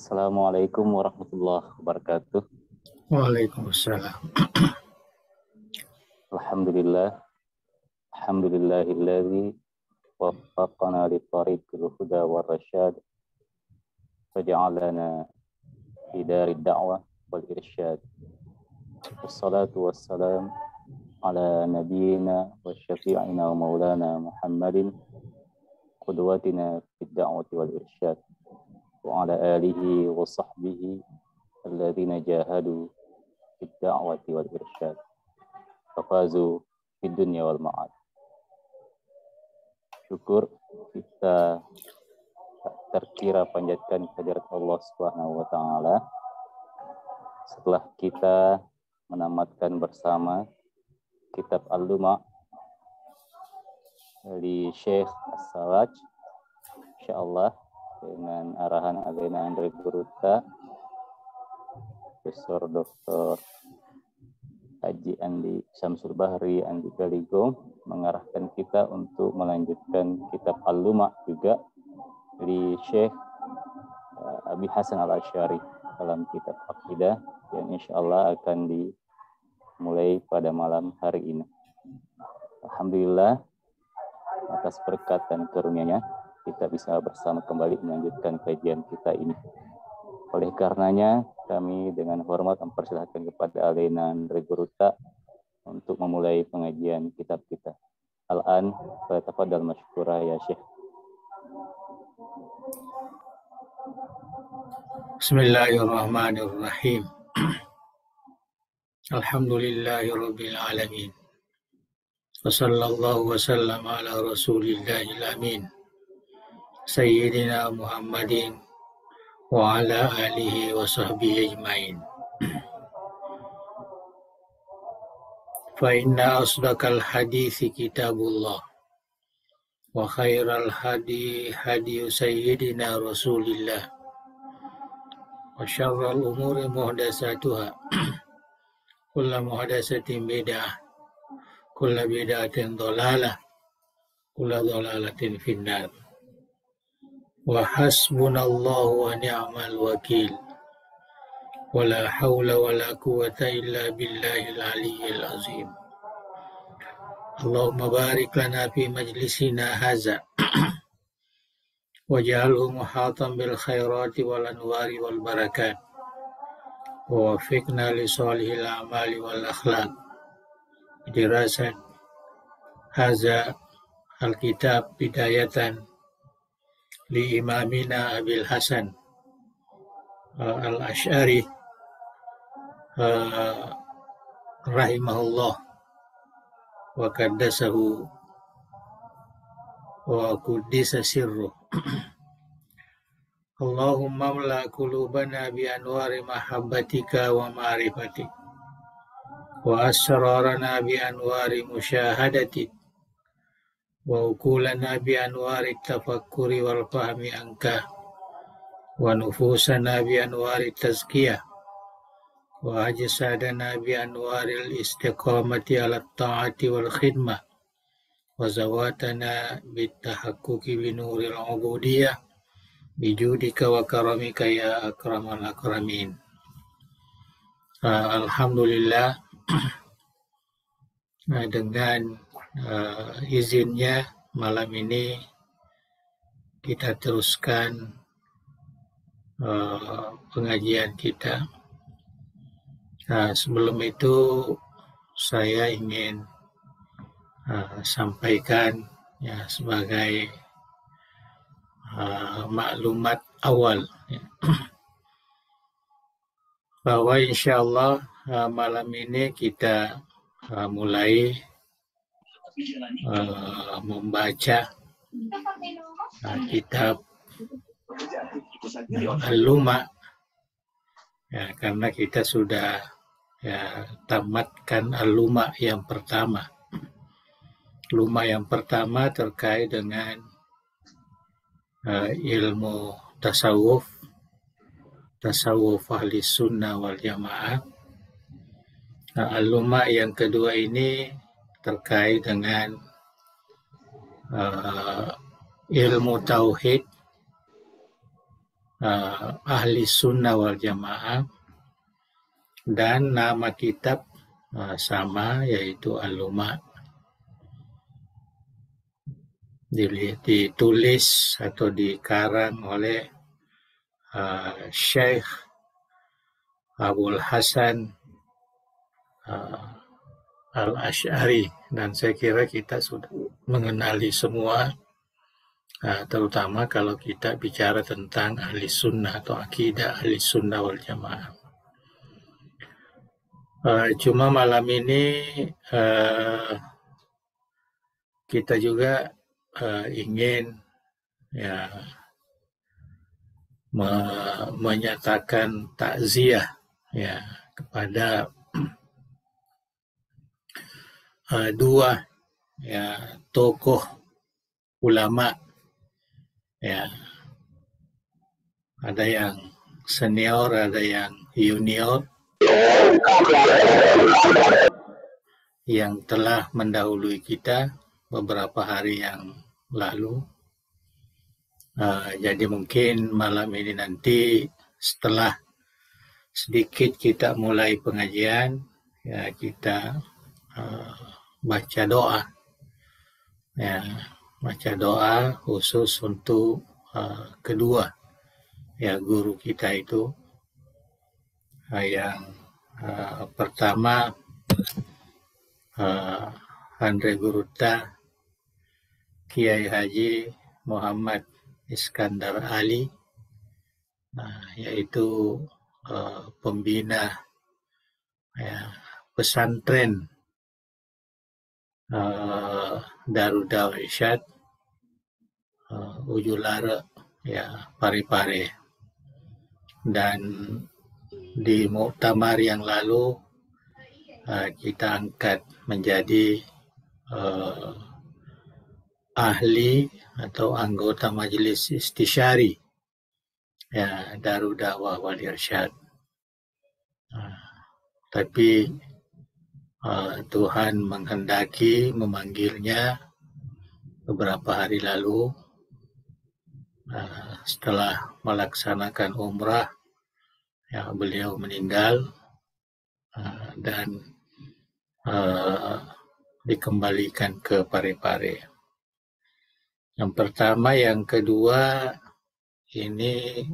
Assalamualaikum warahmatullahi wabarakatuh. Waalaikumsalam. Alhamdulillah. Alhamdulillahilladzi waffaqana li tariqil huda war rasyad waja'alana fi darid da'wah wal irsyad. Wassalatu wassalam ala nabiyyina wa syafi'ina wa maulana Muhammadin qudwatina fid da'wati wal irsyad wa ala alihi wa sahbihi alladzina jahadu fid da'wati wal irsyad fafazu fid dunya wal ma'ad. Syukur kita terkira panjatkan kehadirat Allah Subhanahu wa taala setelah kita menamatkan bersama kitab Al-Luma dari Syekh As-Sarraj, insyaallah dengan arahan Alena Andre Buruta, Profesor Dr. Haji Andi Syamsul Bahri Andi Galigo mengarahkan kita untuk melanjutkan kitab Al-Luma juga dari Syekh Abi Hasan Al-Asy'ari dalam kitab Aqidah yang insyaallah akan dimulai pada malam hari ini. Alhamdulillah atas berkat dan karunia-Nya kita bisa bersama kembali melanjutkan kajian kita ini. Oleh karenanya kami dengan hormat mempersilahkan kepada Alena Andre Guruta untuk memulai pengajian kitab kita. Al-an fatafadhal masykurah ya Syekh. Bismillahirrahmanirrahim. Alhamdulillahirabbil alamin. Wassallallahu wasallam ala rasulillahil amin. Sayyidina Muhammadin wa ala alihi wa sahbihi ajmain. Fa inna asdaqal hadithi kitabullah wa khairal hadi hadi sayyidina Rasulillah wa syarral umuri muhdatsatuha kullu muhdatsatin bid'ah kullu bid'atin dhalalah kullu dhalalatin finnar. Wa hasbunallahu wa ni'mal wakil. Wa la hawla wa la quwwata illa billahil aliyyil azim. Allahumma barik lana fi majlisina hadza waj'alhu muhatan bil khairati wal anwari wal barakat. Wa waffiqna li salihil a'mali wal akhlaq. Dirasat hadza al-kitab bidayatan li imamina Abil Hasan Al-Asy'ari rahimahullah wa qaddasahu wa quddisa sirruh. Allahumma mla qulubana bi anwari mahabbatika wa ma'rifatik wa asrarana bi anwari musyahadatik wa ukulana bi anwari tafakkuri wal fahmi anka wa nufusana bi anwari tazkiyah wa ajsadana bi anwari istiqamati ala ta'ati wal khidmah wa zawatana bi tahaqquqi bi nuril ubudiyah bi judika wa karamika ya akramal akramin. Alhamdulillah dengan izinnya malam ini kita teruskan pengajian kita. Sebelum itu saya ingin sampaikan ya sebagai maklumat awal ya, bahwa insyaallah malam ini kita mulai membaca kitab Al-Luma ya, karena kita sudah ya tamatkan Al-Luma yang pertama. Luma yang pertama terkait dengan ilmu tasawuf ahli sunnah wal jamaah. Al-Luma yang kedua ini terkait dengan ilmu tauhid Ahli Sunnah wal Jamaah, dan nama kitab sama, yaitu Al-Luma'. Ditulis atau dikarang oleh Syekh Abul Hasan Al-Asy'ari, dan saya kira kita sudah mengenali semua, terutama kalau kita bicara tentang ahli sunnah atau akidah ahli sunnah wal jamaah. Cuma malam ini kita juga ingin menyatakan takziah kepada dua tokoh ulama, ada yang senior, ada yang junior, yang telah mendahului kita beberapa hari yang lalu. Jadi mungkin malam ini nanti setelah sedikit kita mulai pengajian, kita baca doa, baca doa khusus untuk kedua guru kita itu. Yang pertama Andre Guruta Kiai Haji Muhammad Iskandar Ali, yaitu pembina pesantren Darud Dawah Irsyad Ujulara Parepare. Dan di muktamar yang lalu kita angkat menjadi ahli atau anggota majelis istisyari Darud Dawah wal Irsyad. Tapi Tuhan menghendaki memanggilnya beberapa hari lalu setelah melaksanakan umrah. Beliau meninggal dan dikembalikan ke Parepare. Yang pertama, yang kedua, ini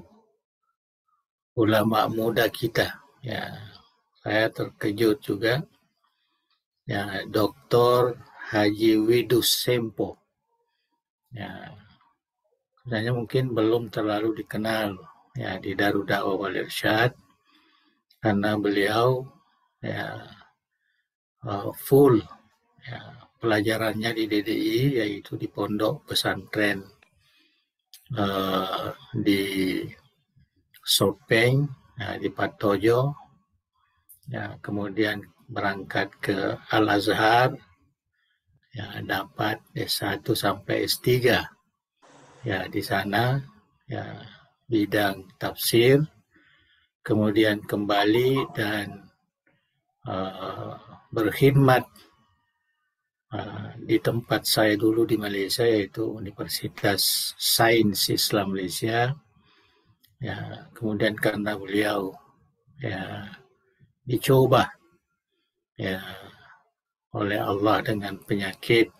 ulama muda kita. Saya terkejut juga. Dr. Haji Widus Sempo. Sebenarnya mungkin belum terlalu dikenal di Darud Dawah wal Irsyad, karena beliau full pelajarannya di DDI, yaitu di pondok pesantren di Sopeng, di Patojo, kemudian berangkat ke Al-Azhar, dapat S1 sampai S3 di sana, bidang tafsir, kemudian kembali dan berkhidmat di tempat saya dulu di Malaysia, yaitu Universitas Sains Islam Malaysia. Kemudian karena beliau dicoba oleh Allah dengan penyakit,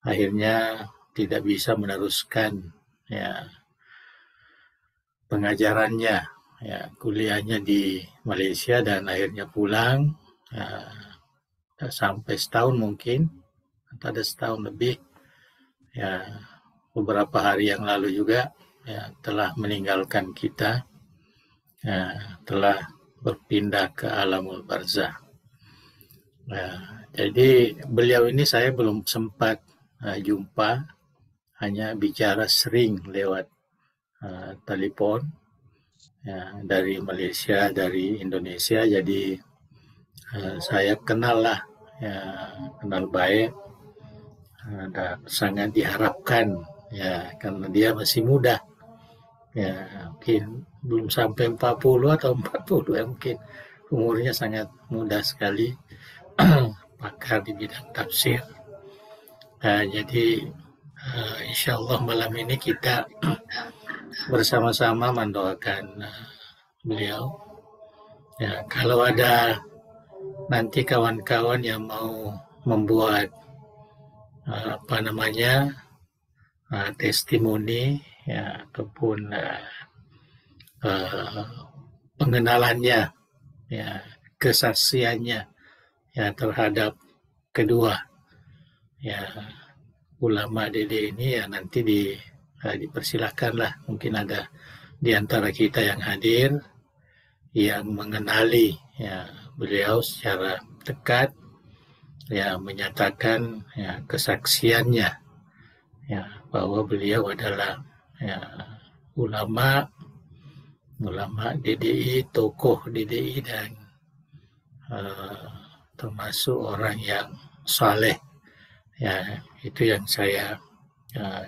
akhirnya tidak bisa meneruskan pengajarannya, kuliahnya di Malaysia, dan akhirnya pulang sampai setahun mungkin, atau ada setahun lebih. Beberapa hari yang lalu juga telah meninggalkan kita, telah berpindah ke alamul barzah. Jadi beliau ini saya belum sempat jumpa, hanya bicara sering lewat telepon dari Malaysia, dari Indonesia. Jadi saya kenal baik, dan sangat diharapkan karena dia masih muda, mungkin belum sampai 40 atau 40 mungkin umurnya sangat muda sekali, pakar di bidang tafsir. Jadi insya Allah malam ini kita bersama-sama mendoakan beliau. Ya, kalau ada nanti kawan-kawan yang mau membuat testimoni, ya, ataupun pengenalannya, ya, kesaksiannya, ya, terhadap kedua, ya, ulama Dede ini, ya, nanti dipersilakanlah. Mungkin ada di antara kita yang hadir yang mengenali, ya, beliau secara dekat, ya, menyatakan, ya, kesaksiannya, ya, bahwa beliau adalah, ya, ulama DDI, tokoh DDI, dan termasuk orang yang saleh. Ya, itu yang saya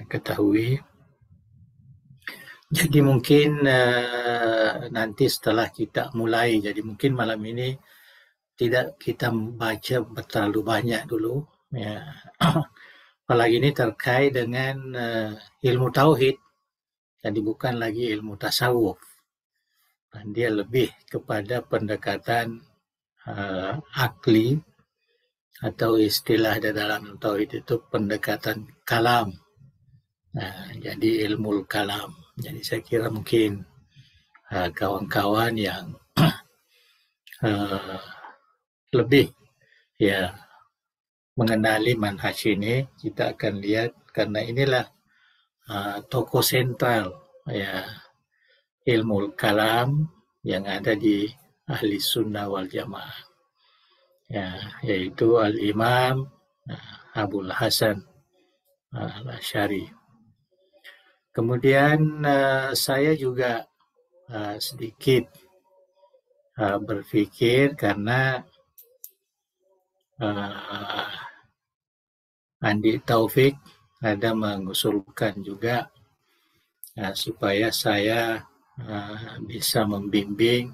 ketahui. Jadi mungkin nanti setelah kita mulai, jadi mungkin malam ini tidak kita baca terlalu banyak dulu, ya. Apalagi ini terkait dengan ilmu tauhid, jadi bukan lagi ilmu tasawuf. Dan dia lebih kepada pendekatan akli, atau istilah dalam tauhid itu pendekatan kalam. Nah, jadi ilmu kalam. Jadi saya kira mungkin kawan-kawan yang lebih, ya, mengenali manhaj ini, kita akan lihat, karena inilah tokoh sentral, ya, ilmu kalam yang ada di ahli sunnah wal jamaah, ya, yaitu Al-Imam Abul Hasan Al-Asy'ari. Kemudian saya juga sedikit berpikir, karena Andi Taufik ada mengusulkan juga supaya saya bisa membimbing,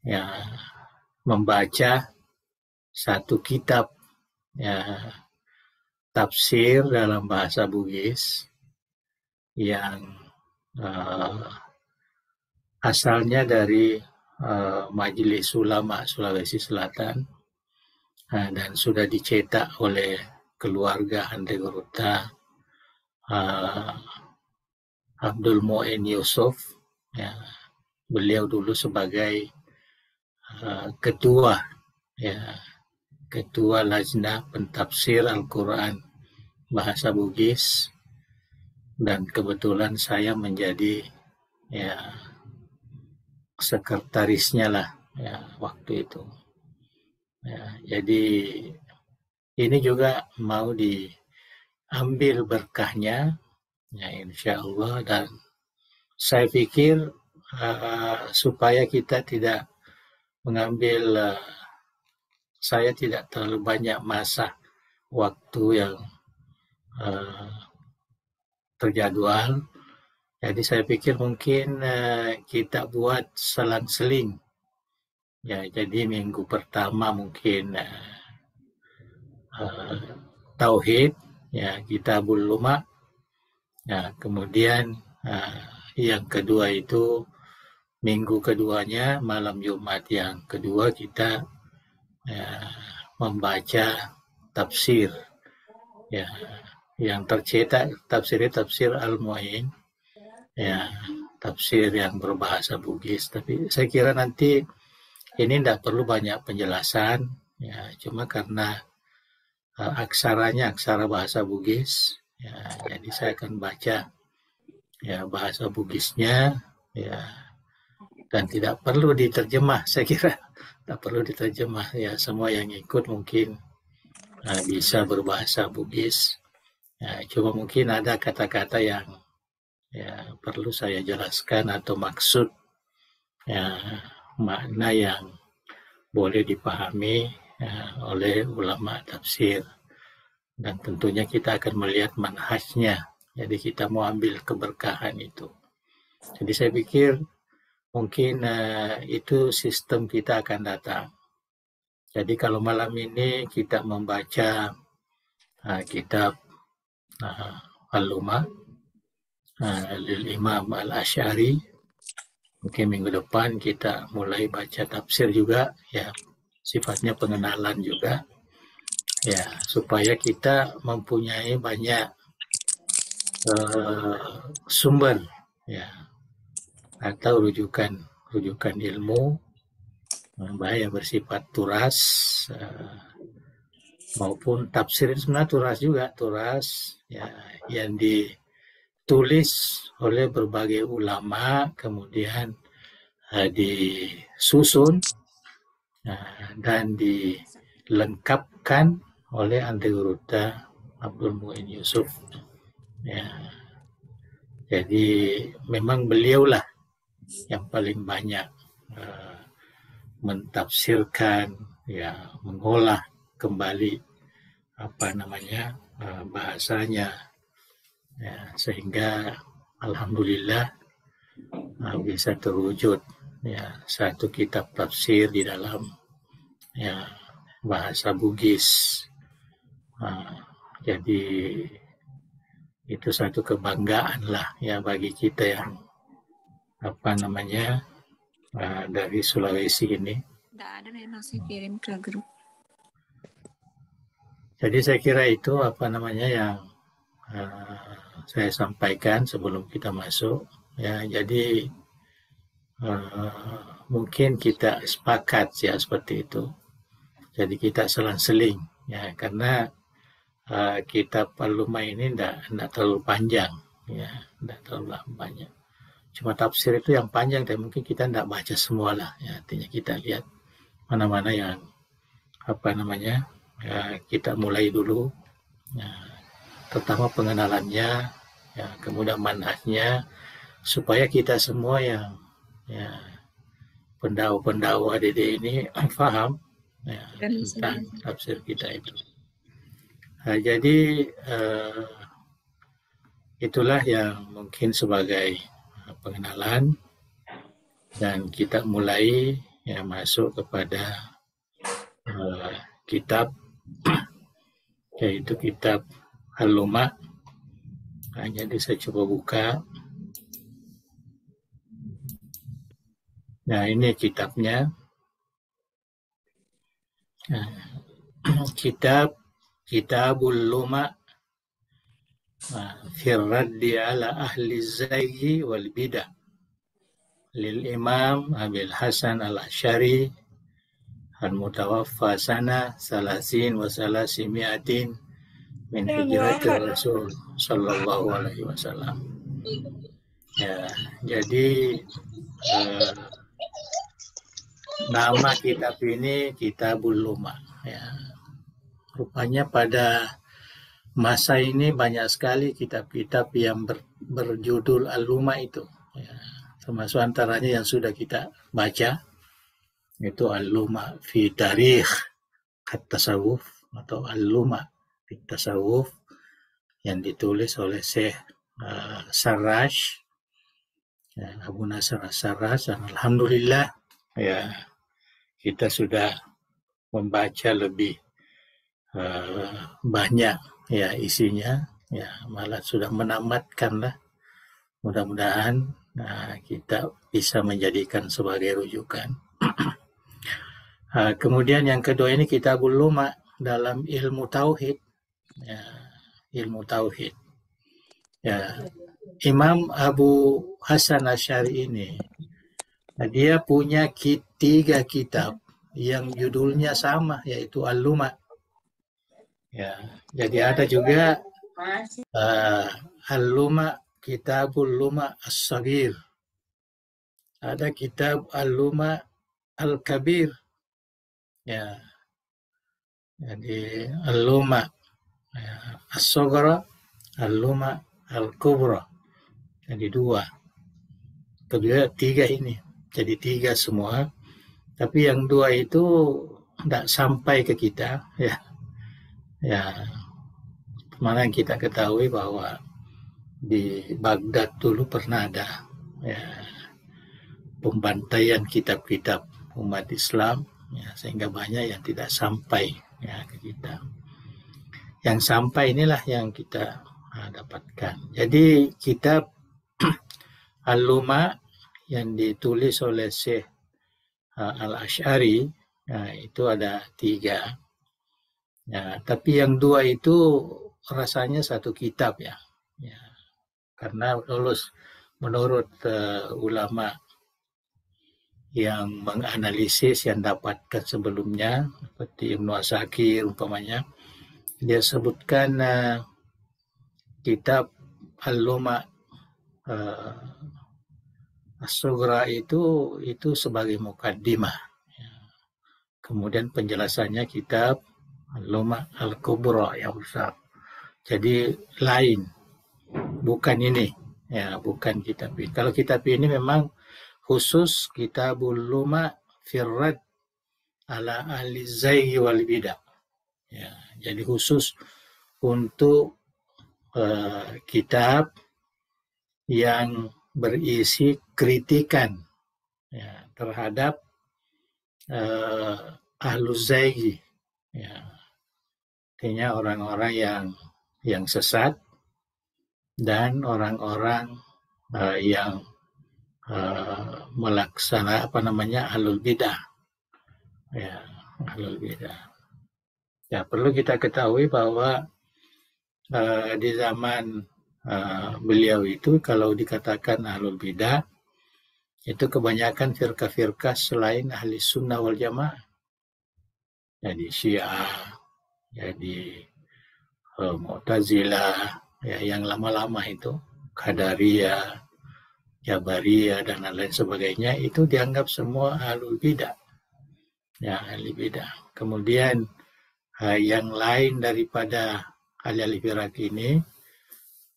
ya, membaca satu kitab, ya, tafsir dalam bahasa Bugis yang asalnya dari Majelis Ulama Sulawesi Selatan, dan sudah dicetak oleh keluarga Handegorota Abdul Mu'in Yusuf, ya, beliau dulu sebagai ketua, ya, ketua Lajnah Pentafsir Al-Quran bahasa Bugis, dan kebetulan saya menjadi, ya, sekretarisnya lah, ya, waktu itu. Ya, jadi ini juga mau diambil berkahnya, ya, insya Allah. Dan saya pikir supaya kita tidak mengambil, saya tidak terlalu banyak masa waktu yang terjadwal. Jadi saya pikir mungkin kita buat selang-seling. Ya, jadi minggu pertama mungkin tauhid, ya, kitabul luma. Ya, kemudian yang kedua itu minggu keduanya, malam Jumat yang kedua, kita membaca tafsir, ya, yang tercetak tafsir Al-Mu'in, ya, tafsir yang berbahasa Bugis. Tapi saya kira nanti ini tidak perlu banyak penjelasan, ya, cuma karena aksaranya aksara bahasa Bugis, ya, jadi saya akan baca, ya, bahasa Bugisnya, ya, dan tidak perlu diterjemah. Saya kira tidak perlu diterjemah, ya, semua yang ikut mungkin bisa berbahasa Bugis, ya, cuma mungkin ada kata-kata yang, ya, perlu saya jelaskan, atau maksud, ya, makna yang boleh dipahami, ya, oleh ulama tafsir. Dan tentunya kita akan melihat manhajnya, jadi kita mau ambil keberkahan itu. Jadi saya pikir mungkin itu sistem kita akan datang. Jadi kalau malam ini kita membaca kitab Al-Luma, Imam Al-Asy'ari. Mungkin minggu depan kita mulai baca tafsir juga, ya, sifatnya pengenalan juga, ya, supaya kita mempunyai banyak sumber, ya, atau rujukan ilmu, baik yang bersifat turas maupun tafsir. Itu sebenarnya turas ya, yang ditulis oleh berbagai ulama, kemudian disusun dan dilengkapkan oleh Anteguruta Abdul Muin Yusuf, ya. Jadi memang beliaulah yang paling banyak mentafsirkan, ya, mengolah kembali bahasanya, ya, sehingga alhamdulillah bisa terwujud, ya, satu kitab tafsir di dalam, ya, bahasa Bugis. Jadi itu satu kebanggaan lah, ya, bagi kita yang dari Sulawesi ini. Tidak ada, memang saya kirim ke grup. Jadi saya kira itu yang saya sampaikan sebelum kita masuk, ya. Jadi mungkin kita sepakat, ya, seperti itu. Jadi kita selang-seling, ya, karena kitab Al-Lumah ini tidak terlalu panjang, ya, tidak terlalu banyak. Cuma tafsir itu yang panjang, tapi mungkin kita tidak baca semua lah, ya. Artinya kita lihat mana-mana yang kita mulai dulu, ya, terutama pengenalannya, ya, kemudian manhajnya, supaya kita semua yang, ya, pendawa adik ini paham, ya, tentang tafsir kita itu. Jadi itulah yang mungkin sebagai pengenalan, dan kita mulai, ya, masuk kepada kitab, yaitu kitab Al-Lumah. Jadi saya coba buka. Nah, ini kitabnya. Kitabul Lumah fi raddi ala ahli zayyi wal bidah lil Imam Abil Hasan Al-Asy'ari al-mutawaffa sana salasin wa salasimiatin min hijratir Rasul sallallahu alaihi wasallam. Ya, jadi nama kitab ini Kitabul Lumah, ya. Rupanya pada masa ini banyak sekali kitab-kitab yang berjudul Al-Lumah itu, ya. Termasuk antaranya yang sudah kita baca, itu Al-Lumah fi Tarikh At-Tasawuf atau Al-Lumah fi Tasawuf, yang ditulis oleh Syekh Sarraj, ya, Abu Nasr Sarraj. Dan alhamdulillah, ya, kita sudah membaca lebih banyak, ya, isinya, ya, malah sudah menamatkan lah. Mudah-mudahan kita bisa menjadikan sebagai rujukan. Kemudian yang kedua ini Kitabul Lumah dalam ilmu tauhid, ya, ilmu tauhid, ya. Imam Abu Hasan Asy'ari ini, dia punya 3 kitab yang judulnya sama, yaitu Al-Lumah. Ya, jadi ada juga Al-Lumah, Kitabul Lumah As-Saghir. Ada kitab Al-Lumah Al-Kabir. Ya. Jadi Al-Lumah, ya, As-Saghra, Al-Lumah Al-Kubra. Jadi 2. Kedua 3 ini. Jadi 3 semua. Tapi yang 2 itu tidak sampai ke kita, ya. Ya, mana yang kita ketahui bahwa di Baghdad dulu pernah ada, ya, pembantaian kitab-kitab umat Islam, ya, sehingga banyak yang tidak sampai, ya, ke kita. Yang sampai inilah yang kita dapatkan. Jadi kitab Al-Luma yang ditulis oleh Syekh Al-Asy'ari, itu ada 3. Ya, tapi yang 2 itu rasanya satu kitab ya. Karena menurut ulama yang menganalisis yang dapatkan sebelumnya, seperti Ibnu Asakir umpamanya, dia sebutkan kitab Al-Luma As-Sughra itu sebagai mukaddimah. Kemudian penjelasannya kitab Al-Luma Al-Kubra yang besar. Jadi lain, bukan ini. Ya, bukan kitab ini. Kalau kitab ini memang khusus Kitabul Luma Firrad ala ahli zayghi wal bidah. Ya, jadi khusus untuk kitab yang berisi kritikan ya, terhadap ahluz zayghi, ya, artinya orang-orang yang sesat dan orang-orang yang melaksana ahlul bidah, ya, ahlul bidah. Ya, perlu kita ketahui bahwa di zaman beliau itu kalau dikatakan ahlul bidah itu kebanyakan firqah-firqah selain ahli sunnah wal jamaah. Jadi Syiah, jadi Mu'tazilah, ya, yang lama-lama itu Qadariyah, Jabariyah dan lain sebagainya, itu dianggap semua ahlul bidah. Ya, ahli bidah. Kemudian yang lain daripada ahli firqah ini,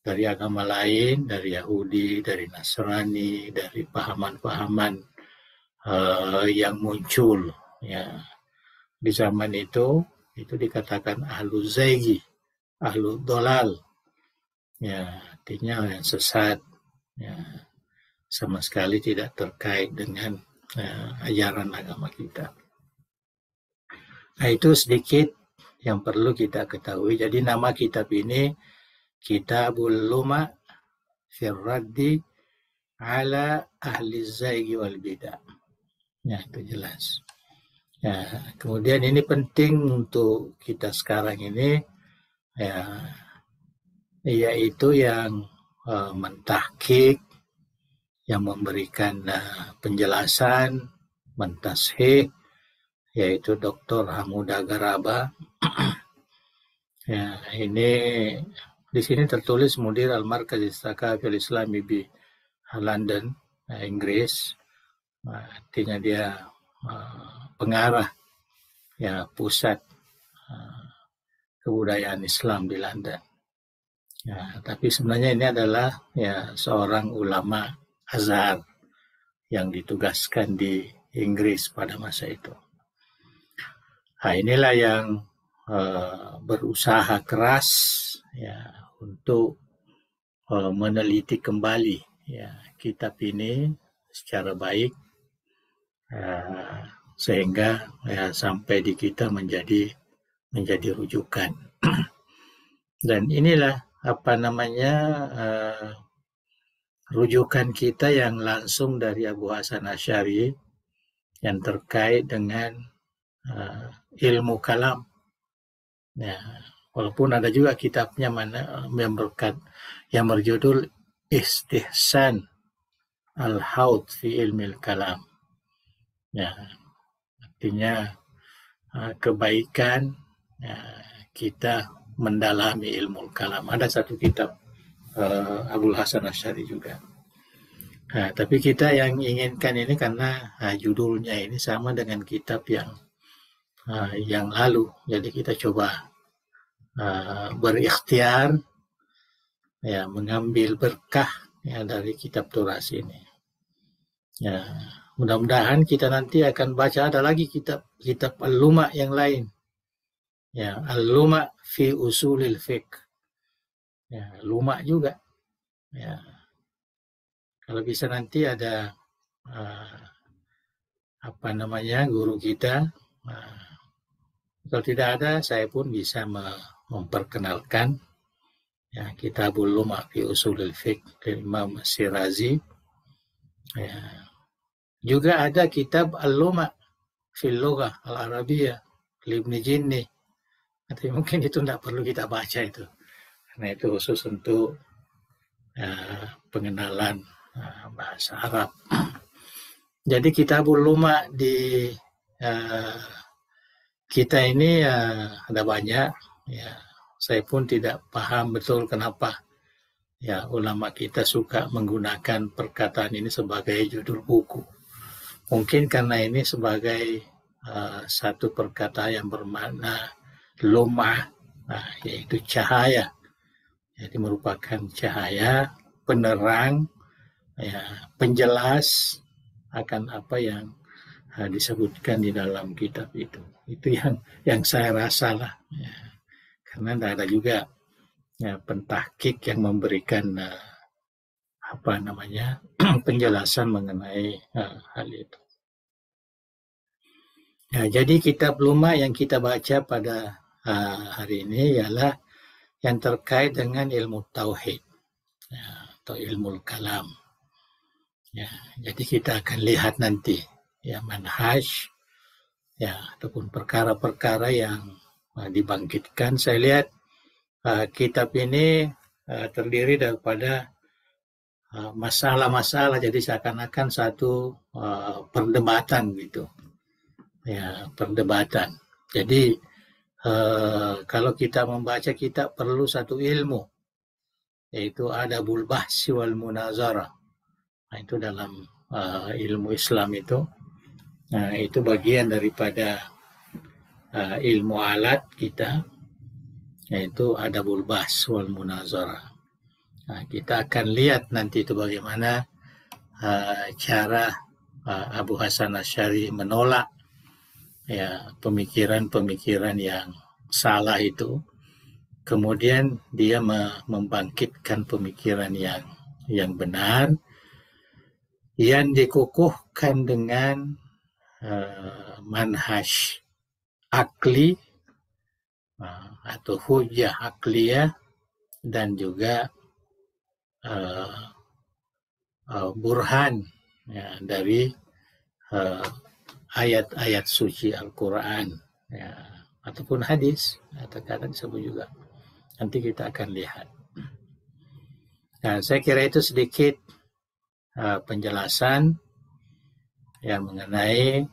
dari agama lain, dari Yahudi, dari Nasrani, dari pahaman-pahaman yang muncul ya di zaman itu dikatakan ahlu zayghi, ahlu dolal, ya, artinya yang sesat, ya, sama sekali tidak terkait dengan ajaran agama kita. Nah, itu sedikit yang perlu kita ketahui. Jadi nama kitab ini Kitabul Luma Firraddi ala ahli zayghi wal bidah. Ya, itu jelas. Ya, kemudian ini penting untuk kita sekarang ini, ya, yaitu yang mentahqiq, yang memberikan penjelasan, mentashih, yaitu Dr. Hamuda Garaba. Ya, ini di sini tertulis Mudir Al-Markaz Tsaqafi Al-Islami di London, Inggris. Artinya dia pengarah ya pusat kebudayaan Islam di London. Ya, tapi sebenarnya ini adalah ya seorang ulama Azhar yang ditugaskan di Inggris pada masa itu. Nah, inilah yang berusaha keras ya untuk meneliti kembali ya kitab ini secara baik sehingga ya sampai di kita menjadi rujukan. Dan inilah rujukan kita yang langsung dari Abu Hasan Asy'ari yang terkait dengan ilmu kalam. Ya, walaupun ada juga kitabnya yang berjudul Istihsan Al-Haud fi Ilmil Kalam. Ya, artinya kebaikan ya, kita mendalami ilmu kalam. Ada satu kitab Abul Hasan Asy'ari juga. Nah, tapi kita yang inginkan ini karena judulnya ini sama dengan kitab yang lalu. Jadi kita coba berikhtiar ya mengambil berkah ya dari kitab Turas ini. Ya, mudah-mudahan kita nanti akan baca ada lagi kitab Al-Luma yang lain. Ya, Al-Luma fi Usulil Fiqh. Ya, Luma juga. Ya. Kalau bisa nanti ada guru kita. Kalau tidak ada, saya pun bisa memperkenalkan ya Kitabul Luma fi Usulil Fiqh dari Imam Syirazi. Ya. Juga ada kitab Al-Luma fil Lughah Al-Arabiyah Ibnu Jinni. Tapi mungkin itu tidak perlu kita baca itu. Karena itu khusus untuk pengenalan bahasa Arab. Jadi kitabul Luma di kita ini ada banyak. Ya, saya pun tidak paham betul kenapa ya ulama kita suka menggunakan perkataan ini sebagai judul buku. Mungkin karena ini sebagai satu perkataan yang bermakna lumah, yaitu cahaya. Jadi merupakan cahaya, penerang, ya, penjelas akan apa yang disebutkan di dalam kitab itu. Itu yang saya rasa lah. Ya. Karena tidak ada juga ya, pentahkik yang memberikan penjelasan mengenai hal itu. Ya, jadi kitab Luma yang kita baca pada hari ini ialah yang terkait dengan ilmu tauhid ya, atau ilmu kalam. Ya, jadi kita akan lihat nanti ya manhaj ya ataupun perkara-perkara yang dibangkitkan. Saya lihat kitab ini terdiri daripada masalah-masalah, jadi seakan-akan satu perdebatan gitu. Ya, perdebatan. Jadi kalau kita membaca kitab perlu satu ilmu, yaitu adabul bahsi wal munazarah. Nah, itu dalam ilmu Islam itu. Nah, itu bagian daripada ilmu alat kita, yaitu adabul bahs wal munazarah. Nah, kita akan lihat nanti itu bagaimana cara Abu Hasan Asy'ari menolak ya pemikiran-pemikiran yang salah itu, kemudian dia membangkitkan pemikiran yang benar yang dikukuhkan dengan manhaj akli atau hujjah akliyah dan juga burhan ya, dari ayat-ayat suci Al-Quran ya, ataupun hadis, terkadang disebut juga. Nanti kita akan lihat. Nah, saya kira itu sedikit penjelasan yang mengenai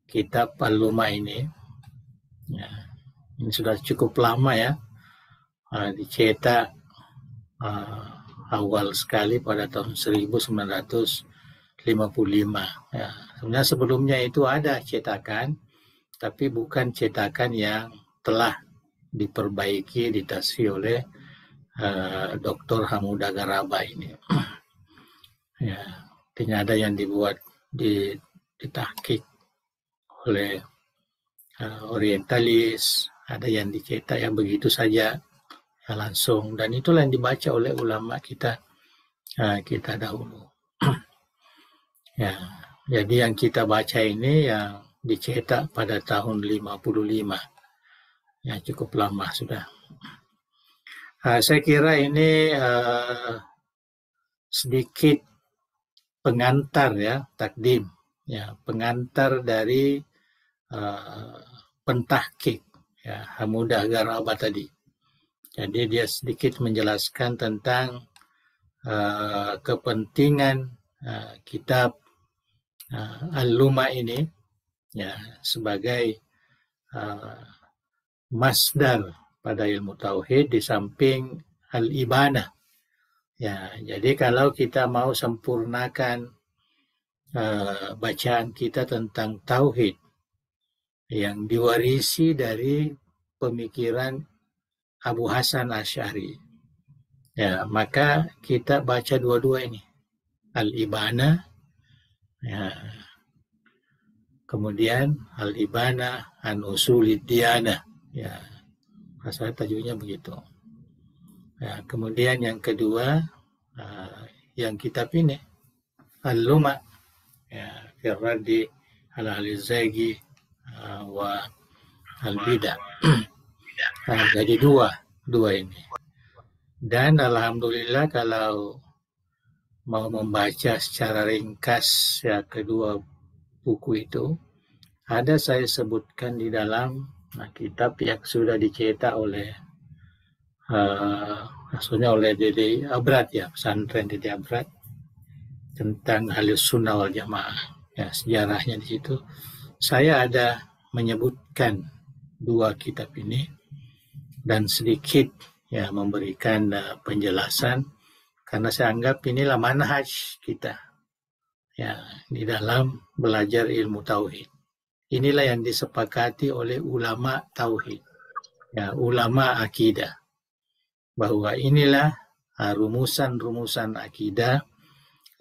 kitab Al-Luma ini. Ya, ini sudah cukup lama ya, dicetak awal sekali pada tahun 1955. Ya, sebenarnya sebelumnya itu ada cetakan, tapi bukan cetakan yang telah diperbaiki, ditasfih oleh Dr. Hamuda Garaba ini. Ya, artinya ada yang dibuat ditahqiq oleh orientalis, ada yang dicetak yang begitu saja ya, langsung, dan itulah yang dibaca oleh ulama kita dahulu. Ya, jadi yang kita baca ini yang dicetak pada tahun 55. Ya, cukup lama sudah. Saya kira ini sedikit pengantar ya, takdim. Ya, pengantar dari pentahqiq ya, Hamuda Garaba tadi. Jadi dia sedikit menjelaskan tentang kepentingan kitab Al-Luma ini ya sebagai masdar pada ilmu tauhid di samping al-ibanah. Ya, jadi kalau kita mau sempurnakan bacaan kita tentang tauhid yang diwarisi dari pemikiran Abu Hasan Asy'ari, ya maka kita baca dua-dua ini, al-ibanah, ya, kemudian al-ibanah an usulid diyanah, ya, asal tajuknya begitu. Ya, kemudian yang kedua, yang kitab ini Al-Luma, ya, firradi al-alizagi wa al-bidah. Nah, jadi dua ini. Dan alhamdulillah kalau mau membaca secara ringkas ya kedua buku itu, ada saya sebutkan di dalam kitab yang sudah dicetak oleh maksudnya oleh Dede Abrat ya, pesantren Dede Abrat, tentang Ahlus Sunnah wal Jamaah. Ya, sejarahnya di situ. Saya ada menyebutkan dua kitab ini dan sedikit ya memberikan penjelasan, karena saya anggap inilah manhaj kita ya di dalam belajar ilmu tauhid. Inilah yang disepakati oleh ulama tauhid, ya, ulama akidah, bahwa inilah rumusan-rumusan akidah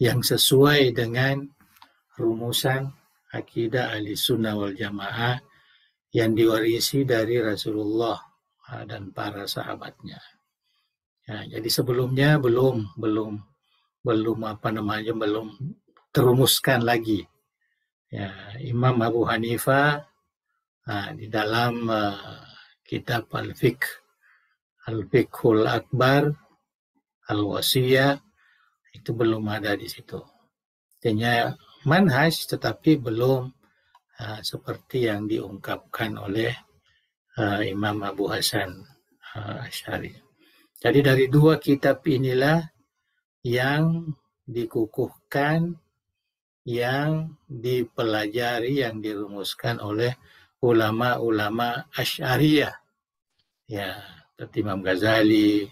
yang sesuai dengan rumusan akidah ahli sunnah wal jamaah yang diwarisi dari Rasulullah dan para sahabatnya. Ya, jadi sebelumnya belum terumuskan lagi. Ya, Imam Abu Hanifah di dalam kitab Al-Fiqhul Akbar, Al-Wasiyah, itu belum ada di situ. Artinya manhaj tetapi belum seperti yang diungkapkan oleh Imam Abu Hasan Asy'ari. Jadi dari dua kitab inilah yang dikukuhkan, yang dipelajari, yang dirumuskan oleh ulama-ulama Asy'ariyah. Ya, seperti Imam Ghazali,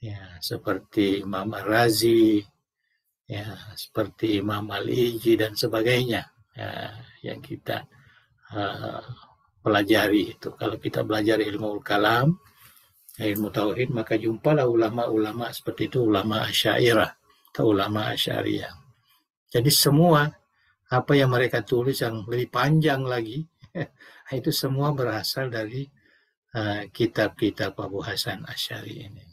ya, seperti Imam Ar-Razi, ya, seperti Imam Al-Iji dan sebagainya, ya, yang kita pelajari itu. Kalau kita belajar ilmu kalam, ilmu tauhid, maka jumpalah ulama-ulama seperti itu, ulama Asy'ariyah atau ulama Asy'ariyah. Jadi semua apa yang mereka tulis yang lebih panjang lagi, itu semua berasal dari kitab-kitab Abu Hasan Asy'ari ini.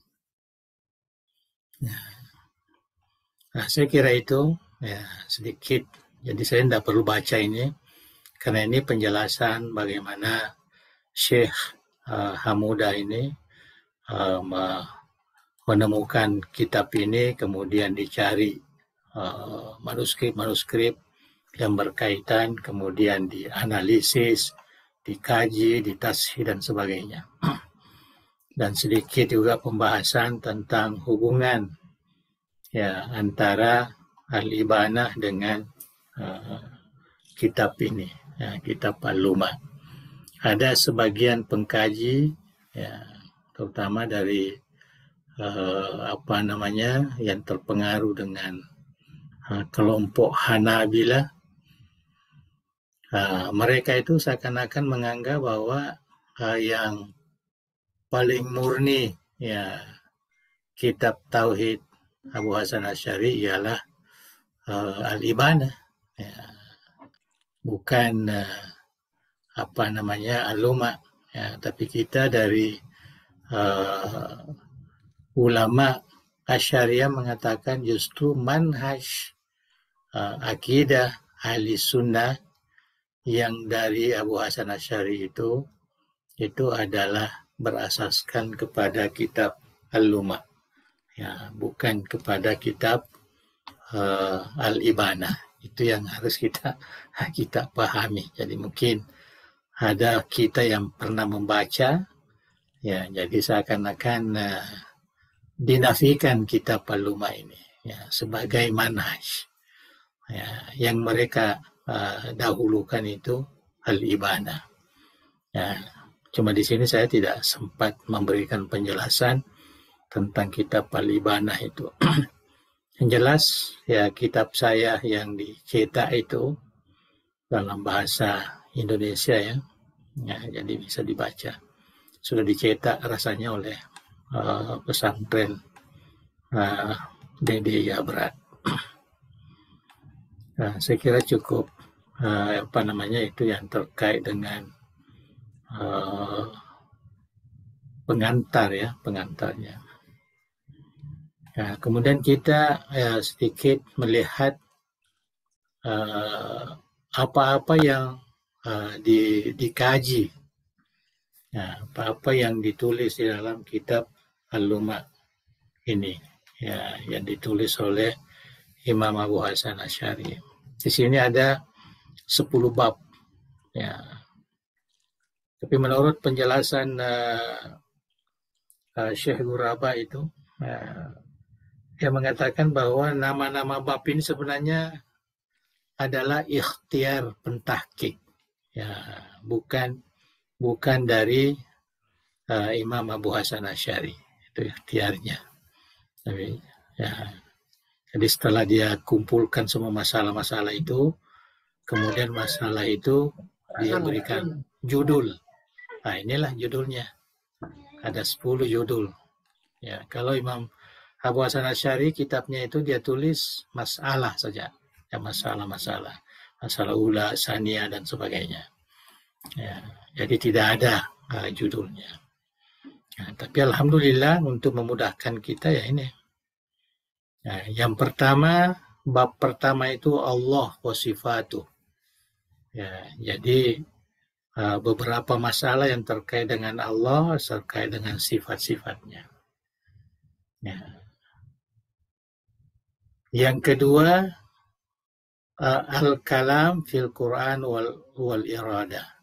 Nah, saya kira itu ya sedikit. Jadi saya tidak perlu baca ini, karena ini penjelasan bagaimana Syekh Hamudah ini menemukan kitab ini, kemudian dicari manuskrip-manuskrip yang berkaitan, kemudian dianalisis, dikaji, ditashih dan sebagainya. Dan sedikit juga pembahasan tentang hubungan ya antara Al-Ibanah dengan kitab ini, ya, kitab Al-Lumah. Ada sebagian pengkaji ya, terutama dari yang terpengaruh dengan kelompok Hanabilah, mereka itu seakan-akan menganggap bahwa yang paling murni ya kitab tauhid Abu Hasan Asy'ari ialah Al-Ibanah, ya, bukan Al-Lumah, ya, tapi kita dari ulama Asy'ariyah mengatakan justru manhaj akidah ahli sunnah yang dari Abu Hasan Asy'ari itu adalah berasaskan kepada kitab Al-Lumah, ya, bukan kepada kitab Al-Ibanah. Itu yang harus kita pahami. Jadi mungkin ada kita yang pernah membaca, ya, jadi seakan-akan dinafikan kitab Al-Lumah ini ya sebagai manhaj. Ya, yang mereka dahulukan itu Al-Ibanah. Ya, cuma di sini saya tidak sempat memberikan penjelasan tentang kitab Al-Ibanah itu. Yang jelas ya kitab saya yang dicetak itu dalam bahasa Indonesia ya, jadi bisa dibaca. Sudah dicetak rasanya oleh pesantren Dede Abrat. Nah, saya kira cukup itu yang terkait dengan pengantarnya. Nah, kemudian kita sedikit melihat apa-apa yang dikaji, ya, apa-apa yang ditulis di dalam kitab Al-Lumah ini, ya, yang ditulis oleh Imam Abu Hasan Asy'ari. Di sini ada 10 bab. Ya. Tapi menurut penjelasan Syekh Ghuraba itu, dia mengatakan bahwa nama-nama bab ini sebenarnya adalah ikhtiar pentahqiq. Ya, bukan dari Imam Abu Hasan Asy'ari. Itu ikhtiarnya. Tapi, ya, jadi setelah dia kumpulkan semua masalah-masalah itu, kemudian masalah itu dia berikan judul. Nah, inilah judulnya. Ada 10 judul. Ya, kalau Imam Abu Hasan Asy'ari kitabnya itu dia tulis masalah saja. Ya, masalah-masalah. Masalah ula, saniyah dan sebagainya. Ya, jadi tidak ada judulnya. Ya, tapi alhamdulillah untuk memudahkan kita ya ini. Ya, yang pertama, bab pertama itu Allah wa sifatuh. Ya, jadi beberapa masalah yang terkait dengan Allah, terkait dengan sifat-sifatnya. Ya. Yang kedua, al-kalam fil Quran wal irada.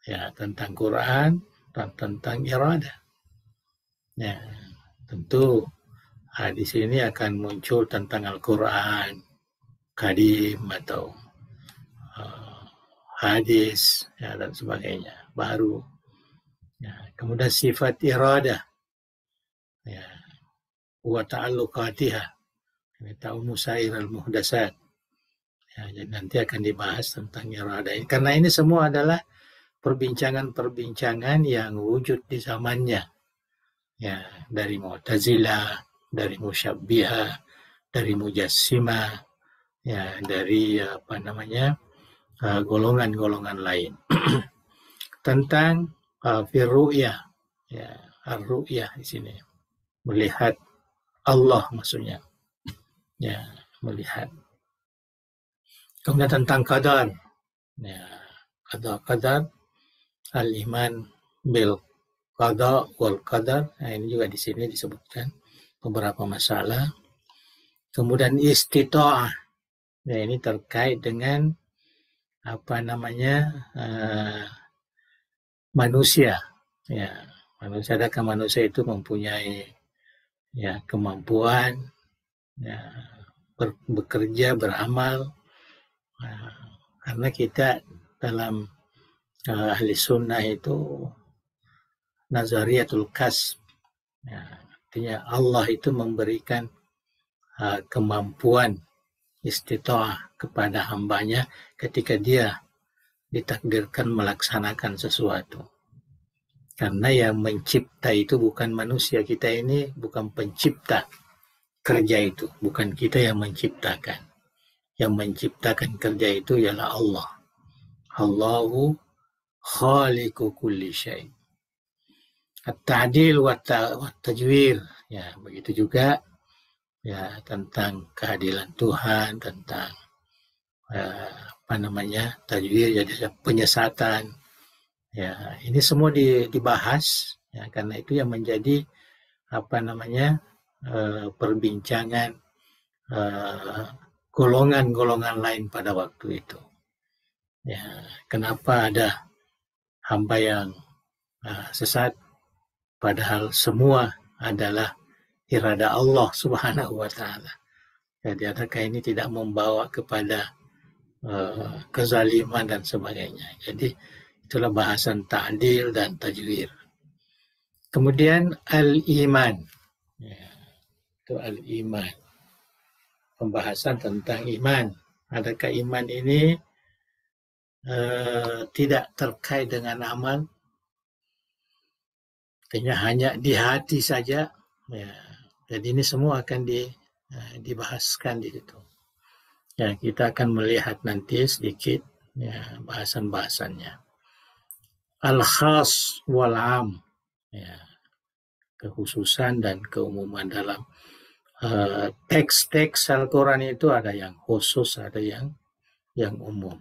Ya, tentang Quran dan tentang irada. Ya, tentu di sini akan muncul tentang Al-Quran, kadim atau hadis, ya, dan sebagainya baru. Ya, kemudian sifat irada, ya, wa ta'alluqatiha, ta'umu sa'irul muhdasat. Ya, jadi nanti akan dibahas tentang irada ini, karena ini semua adalah perbincangan-perbincangan yang wujud di zamannya. Ya, dari Mu'tazilah, dari Musyabbihah, dari Mujassimah, ya, dari golongan-golongan lain. Tentang firru'yah, ya, ar-ru'yah di sini. Melihat Allah maksudnya. Ya, melihat. Kemudian tentang qadar. Ya, qadar al-iman bil qada wal qadar. Nah, ini juga di sini disebutkan beberapa masalah. Kemudian istita'ah. Ya, ini terkait dengan manusia. Ya, manusia, adakah manusia itu mempunyai ya kemampuan ya bekerja, beramal. Karena kita dalam ahli sunnah itu nazariyatul kasb. Ya, artinya Allah itu memberikan kemampuan istita'ah kepada hambanya ketika dia ditakdirkan melaksanakan sesuatu. Karena yang mencipta itu bukan manusia, kita ini bukan pencipta kerja itu, bukan kita yang menciptakan. Yang menciptakan kerja itu ialah Allah. Allahu khaliqu kulli syai'. At-ta'dil wa tajwir. Ya, begitu juga ya tentang keadilan Tuhan, tentang tajwir, jadi penyesatan. Ya, ini semua dibahas ya, karena itu yang menjadi perbincangan golongan-golongan lain pada waktu itu. Ya, kenapa ada hamba yang sesat padahal semua adalah irada Allah Subhanahu wa taala. Jadi adakah ini tidak membawa kepada kezaliman dan sebagainya. Jadi itulah bahasan ta'dil dan tajwir. Kemudian al-iman. Ya, itu al-iman. Pembahasan tentang iman. Adakah iman ini tidak terkait dengan amal? Hanya di hati saja. Ya. Jadi ini semua akan dibahaskan di situ. Ya, kita akan melihat nanti sedikit ya bahasan-bahasannya. Al-khas wal-am. Ya, kekhususan dan keumuman dalam teks-teks Al-Quran itu ada yang khusus, ada yang umum.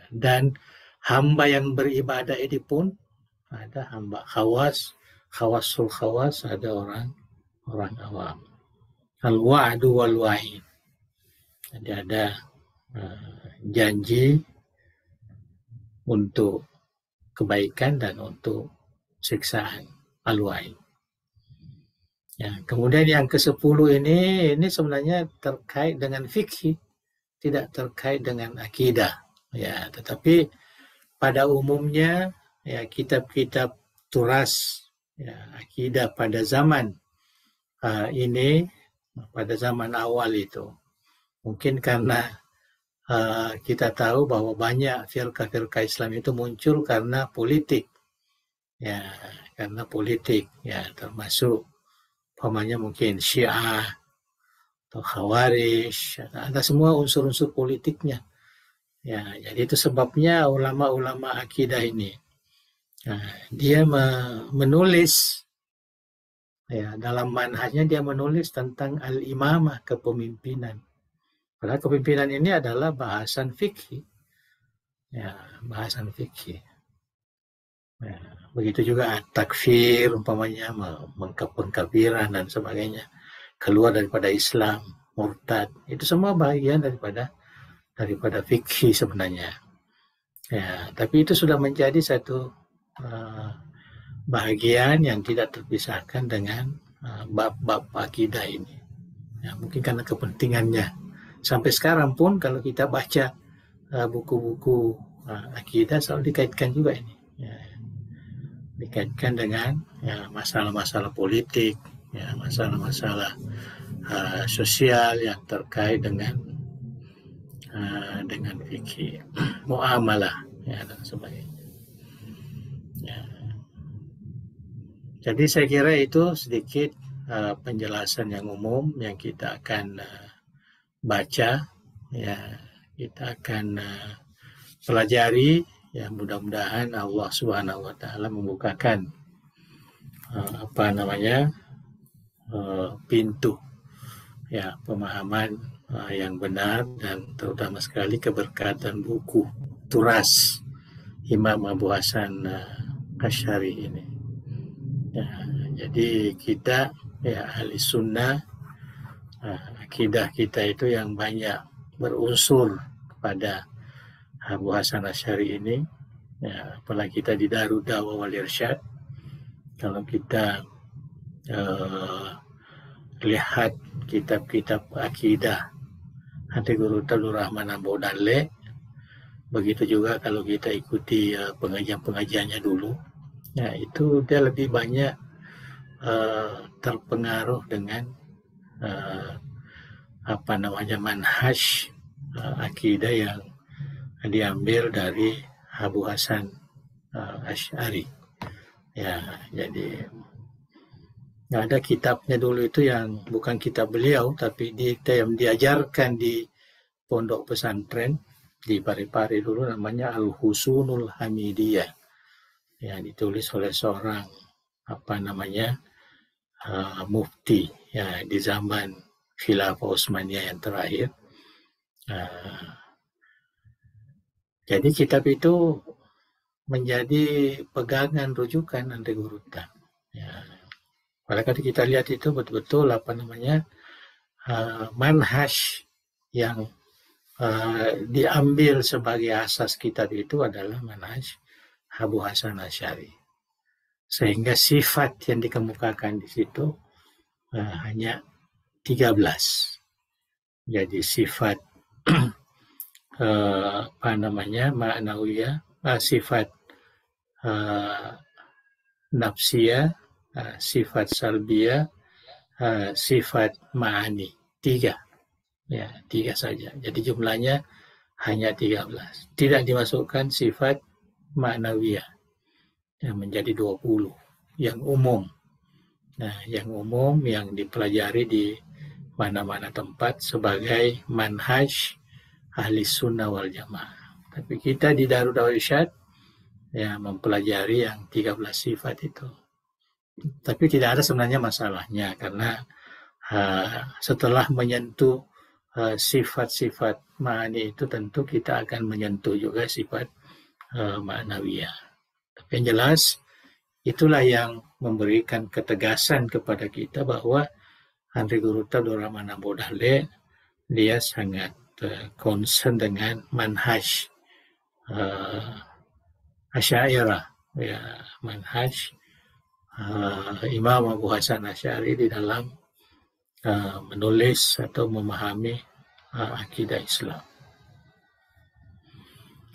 Dan hamba yang beribadah ini pun ada hamba khawasul khawas, ada orang awam. Al-wa'du wal-wa'id. Jadi ada janji untuk kebaikan dan untuk siksaan aluai. Ya, kemudian yang ke-10 ini sebenarnya terkait dengan fikih, tidak terkait dengan akidah. Ya, tetapi pada umumnya ya kitab-kitab turas ya, akidah pada zaman ini, pada zaman awal itu, mungkin karena kita tahu bahwa banyak firqah-firqah Islam itu muncul karena politik. Ya, karena politik ya, termasuk umpamanya mungkin Syiah atau Khawarij, ada semua unsur-unsur politiknya. Ya, jadi itu sebabnya ulama-ulama akidah ini dia menulis ya, dalam manhajnya dia menulis tentang al-imamah, kepemimpinan. Padahal kepemimpinan ini adalah bahasan fikih. Ya, bahasan fikih. Ya, begitu juga takfir umpamanya, pengkafiran dan sebagainya, keluar daripada Islam, murtad, itu semua bagian daripada fikih sebenarnya. Ya, tapi itu sudah menjadi satu bagian yang tidak terpisahkan dengan bab-bab akidah ini. Ya, mungkin karena kepentingannya. Sampai sekarang pun kalau kita baca buku-buku akidah selalu dikaitkan juga ini. Ya, dikaitkan dengan masalah-masalah politik, ya, masalah-masalah sosial yang terkait dengan fikih, muamalah, ya, dan sebagainya. Ya. Jadi saya kira itu sedikit penjelasan yang umum yang kita akan baca, ya, kita akan pelajari. Ya, mudah-mudahan Allah Subhanahu wa taala membukakan pintu ya pemahaman yang benar dan terutama sekali keberkatan buku turas Imam Abu Hasan Asy'ari ini. Ya, jadi kita ya ahli sunnah, akidah kita itu yang banyak berunsur kepada Abu Hasan Asy'ari ini, ya, apalagi kita di Darud Da'wah wal Irsyad. Kalau kita lihat kitab-kitab akidah Hati Guru Abdul Rahman Abu Dalle, begitu juga kalau kita ikuti pengajian-pengajiannya dulu, ya itu dia lebih banyak terpengaruh dengan manhaj akidah yang diambil dari Abu Hasan Asy'ari. Ya, jadi ada kitabnya dulu itu yang bukan kitab beliau, tapi yang diajarkan di pondok pesantren di Parepare dulu, namanya Al-Husunul Hamidiyah. Ya, ditulis oleh seorang mufti ya di zaman Khilafah Utsmaniyah yang terakhir. Jadi kitab itu menjadi pegangan rujukan Ante Guruta. Ya. Pada kali kita lihat itu betul-betul manhaj yang diambil sebagai asas kitab itu adalah manhaj Abu Hasan Asy'ari. Sehingga sifat yang dikemukakan di situ hanya 13. Jadi sifat ma'nawiyah, sifat nafsiyah, sifat salbiyah, sifat ma'ani. 3. Ya, 3 saja. Jadi jumlahnya hanya 13. Tidak dimasukkan sifat ma'nawiyah yang menjadi 20. Yang umum. Nah, yang umum yang dipelajari di mana-mana tempat sebagai manhaj ahli sunnah wal jamaah. Tapi kita di Darud Da'wah Irsyad ya mempelajari yang 13 sifat itu. Tapi tidak ada sebenarnya masalahnya, karena setelah menyentuh sifat-sifat ma'ani itu tentu kita akan menyentuh juga sifat ma'nawiyah. Tapi yang jelas itulah yang memberikan ketegasan kepada kita bahwa Ante Guru Abdul Rahman Abu Dalle dia sangat concern dengan manhaj Asy'ariyah, ya, manhaj Imam Abu Hasan Asy'ari di dalam menulis atau memahami akidah Islam.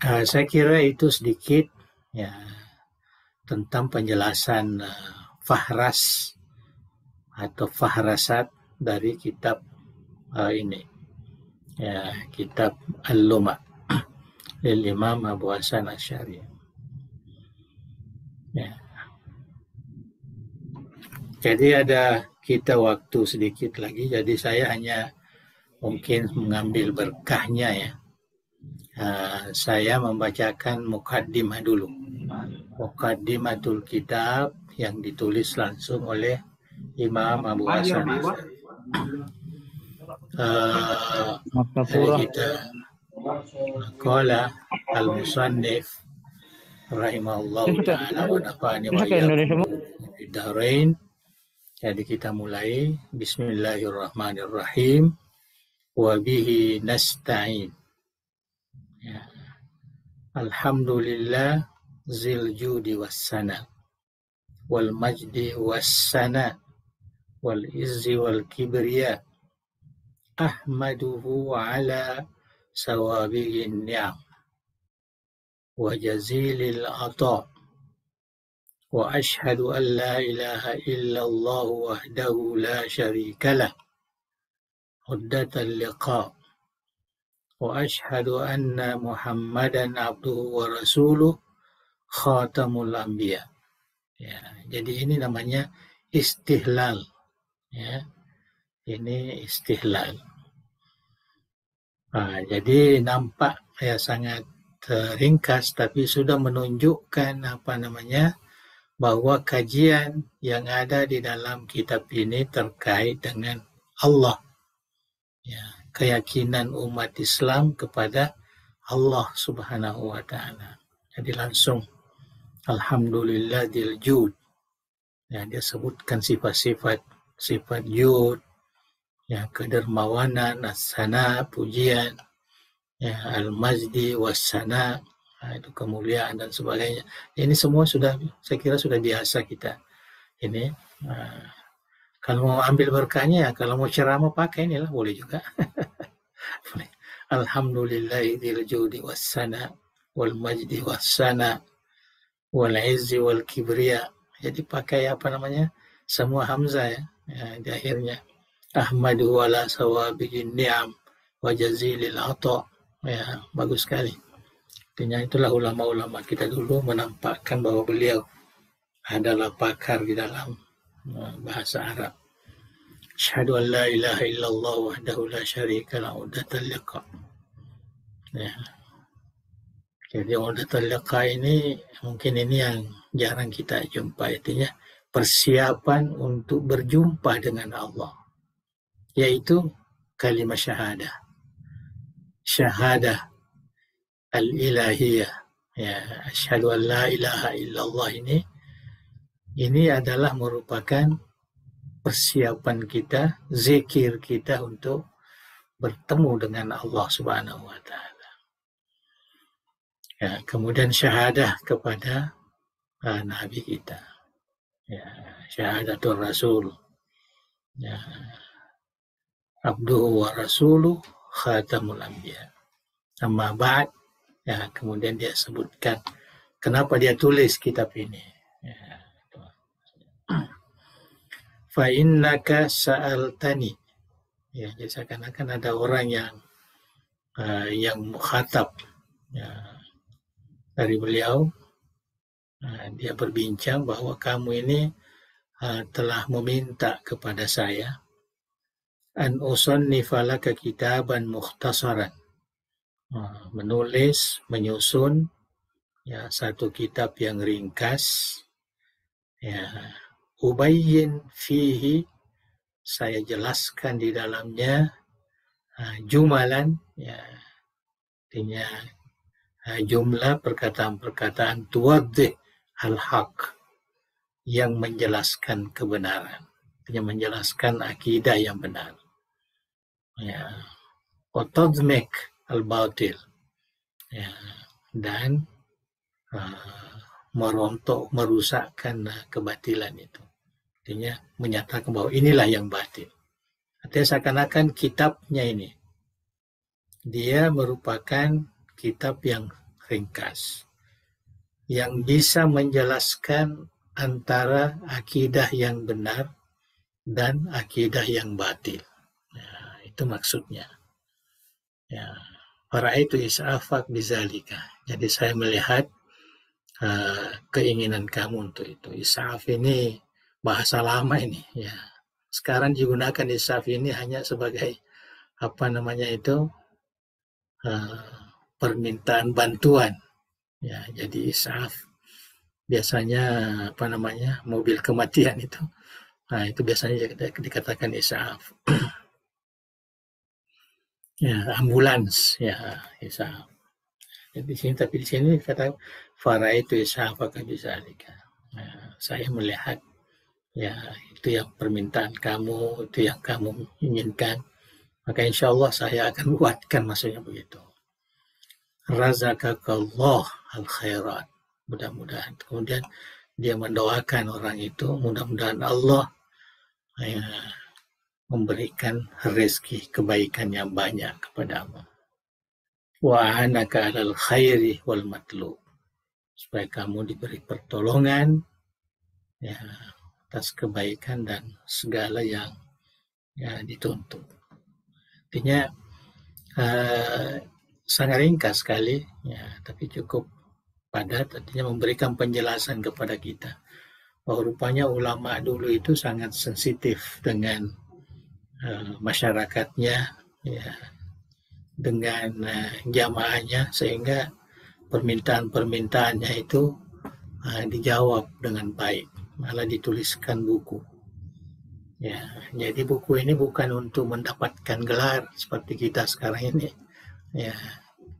Saya kira itu sedikit ya tentang penjelasan fahras atau fahrasat dari kitab ini, ya, kitab Al-Luma' lil Imam Abu Hasan Asy'ari. Ya. Jadi ada kita waktu sedikit lagi, jadi saya hanya mungkin mengambil berkahnya ya. Saya membacakan muqaddimah dulu. Muqaddimatul kitab yang ditulis langsung oleh Imam Abu Hasan Asy'ari. Kita qala al-musannif rahimahullah ta'ala wa nafa'ani wa iyyakum bid-dharain. Jadi kita mulai. Bismillahirrahmanirrahim. Wa bihi nasta'in. Ya. Alhamdulillah zil judi wassana wal majdi wassana wal izzi wal kibriya ahmaduhu ala sawabihin ni'am wa jazilil ata wa ashhadu an la ilaha illallah wahdahu la syarika lah uddatal liqa wa ashhadu anna Muhammadan abduhu wa rasuluh khatamul anbiya. Ya, jadi ini namanya istihlal. Ya, ini istihlal. Jadi nampak ya sangat ringkas, tapi sudah menunjukkan bahwa kajian yang ada di dalam kitab ini terkait dengan Allah. Ya, keyakinan umat Islam kepada Allah Subhanahu wa ta'ala. Jadi langsung alhamdulillah dil jud. Ya, dia sebutkan sifat-sifat jud, ya, kedermawanan, as-sana, pujian, ya, al-majdi was-sana, itu kemuliaan dan sebagainya. Ini semua sudah, saya kira sudah biasa kita. Ini kalau mau ambil berkahnya, ya, kalau mau ceramah pakai inilah, boleh juga. Alhamdulillahil judi wassana wal majdi wassana wal izzi wal kibriya. Jadi pakai semua hamzah ya, di akhirnya. Ahmadu ala sawabihin ni'am wa jazilil ata. Ya, bagus sekali. Artinya itulah ulama-ulama kita dulu menampakkan bahwa beliau adalah pakar di dalam bahasa Arab. Asyhadu an la ilaha illallah wahdahu la syarika lahu uddatal liqa. Ya. Jadi uddatal liqa ini mungkin ini yang jarang kita jumpa, artinya persiapan untuk berjumpa dengan Allah, yaitu kalimat syahadah. Syahadah al-ilahiyah. Ya, asyhadu an la ilaha illallah ini adalah merupakan persiapan kita, zikir kita untuk bertemu dengan Allah Subhanahu wa ta'ala. Ya, kemudian syahadah kepada Nabi kita. Ya, syahadatul Rasul. Ya, abduhu wa rasuluh khatamul anbiya. Amma ba'd, ya, kemudian dia sebutkan kenapa dia tulis kitab ini. Ya, fa innaka sa'altani. Ya, jadi seakan-akan ada orang yang mukhatab, ya, dari beliau. Dia berbincang bahwa kamu ini telah meminta kepada saya an usannifa laka kitaban mukhtasaran, menulis, menyusun, ya, satu kitab yang ringkas, ya, ubayyin fihi, saya jelaskan di dalamnya, jumalan, ya, artinya jumlah perkataan-perkataan tuwaddih al-haq, yang menjelaskan kebenaran, yang menjelaskan akidah yang benar. Ya. wa tadmik al-batil, ya, dan merontok, merusakkan kebatilan itu. Artinya menyatakan bahwa inilah yang batil. Artinya seakan-akan kitabnya ini, dia merupakan kitab yang ringkas, yang bisa menjelaskan antara akidah yang benar dan akidah yang batil. Nah, itu maksudnya. Ya, para itu is'afak bizalika. Jadi saya melihat keinginan kamu untuk itu. Is'af ini bahasa lama ini. Ya, sekarang digunakan is'af ini hanya sebagai permintaan bantuan. Ya, jadi is'af biasanya mobil kematian itu. Nah, itu biasanya dikatakan is'af. Ya, ambulans, ya, is'af. Di sini, tapi di sini kata fara itu is'af akan bizalika. Nah, saya melihat, ya, itu yang permintaan kamu, itu yang kamu inginkan, maka insya Allah saya akan buatkan, maksudnya begitu. Razaqakallah al-khairat. Mudah-mudahan. Kemudian dia mendoakan orang itu, mudah-mudahan Allah memberikan rezeki kebaikan yang banyak kepadamu. Wa anaka 'alal khairi wal matlub. Supaya kamu diberi pertolongan, ya, atas kebaikan dan segala yang, ya, dituntut. Artinya sangat ringkas sekali, ya, tapi cukup padat. Artinya memberikan penjelasan kepada kita bahwa rupanya ulama dulu itu sangat sensitif dengan masyarakatnya, ya, dengan jamaahnya, sehingga permintaan-permintaannya itu dijawab dengan baik, malah dituliskan buku. Ya, jadi buku ini bukan untuk mendapatkan gelar seperti kita sekarang ini, ya,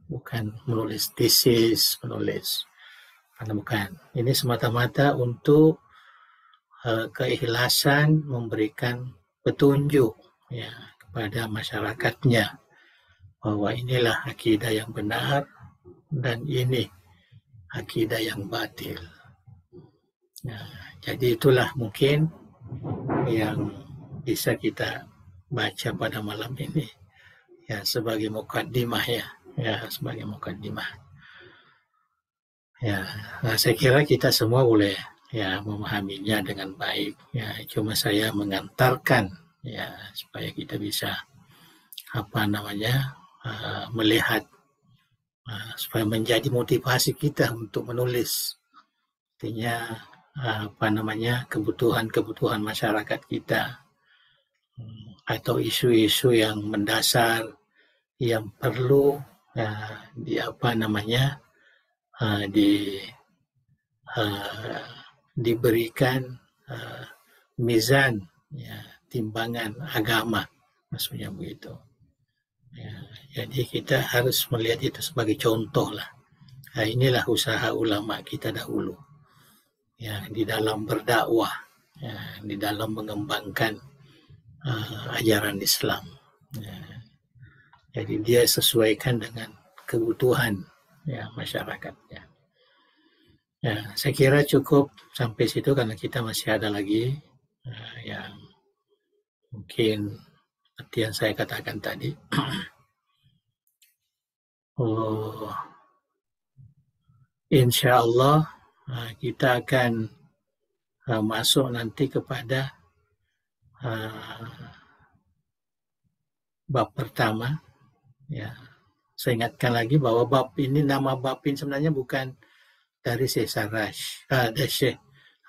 bukan menulis tesis, bukan. Ini semata-mata untuk keikhlasan memberikan petunjuk, ya, kepada masyarakatnya bahwa inilah akidah yang benar dan ini akidah yang batil. Nah, jadi itulah mungkin yang bisa kita baca pada malam ini, ya, sebagai mukaddimah, ya, sebagai mukaddimah. Ya, nah, saya kira kita semua boleh, ya, memahaminya dengan baik, ya. Cuma saya mengantarkan, ya, supaya kita bisa melihat, supaya menjadi motivasi kita untuk menulis. Artinya kebutuhan masyarakat kita, atau isu-isu yang mendasar yang perlu diberikan mizan, ya, timbangan agama, maksudnya begitu. Ya, jadi kita harus melihat itu sebagai contoh lah. Nah, inilah usaha ulama kita dahulu, ya, di dalam berdakwah, ya, di dalam mengembangkan ajaran Islam. Ya. Jadi dia sesuaikan dengan kebutuhan, ya, masyarakatnya. Ya, saya kira cukup sampai situ karena kita masih ada lagi yang mungkin seperti yang saya katakan tadi. Insya Allah kita akan masuk nanti kepada bab pertama. Ya, saya ingatkan lagi bahwa nama bab ini sebenarnya bukan dari Syekh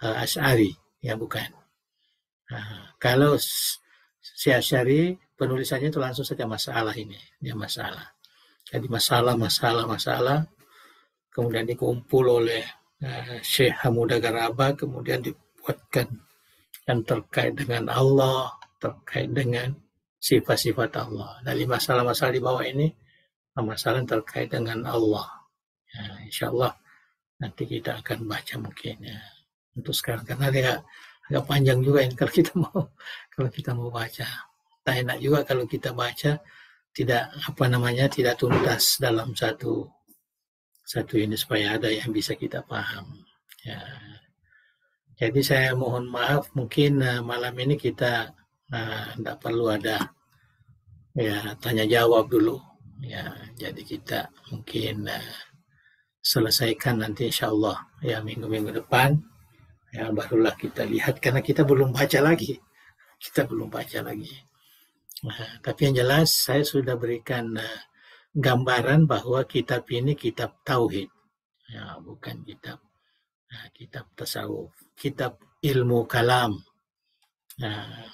Asy'ari, ya, bukan. Kalau Syekh Asy'ari penulisannya itu langsung saja masalah ini, dia masalah. Jadi masalah, kemudian dikumpul oleh Syekh Hamuda Garaba, kemudian dibuatkan yang terkait dengan Allah, terkait dengan sifat-sifat Allah. Dari masalah-masalah di bawah ini, masalah yang terkait dengan Allah. Ya, insya Allah nanti kita akan baca mungkin, ya, untuk sekarang, karena dia agak panjang juga ini kalau kita mau baca. Tak enak juga kalau kita baca tidak tuntas dalam satu ini, supaya ada yang bisa kita paham. Ya. Jadi saya mohon maaf, mungkin malam ini kita tidak perlu ada ya tanya jawab dulu. Ya, jadi kita mungkin selesaikan nanti insya Allah ya minggu-minggu depan. Ya barulah kita lihat, karena kita belum baca lagi. Tapi yang jelas saya sudah berikan gambaran bahwa kitab ini kitab tauhid, ya bukan kitab tasawuf, kitab ilmu kalam. Nah,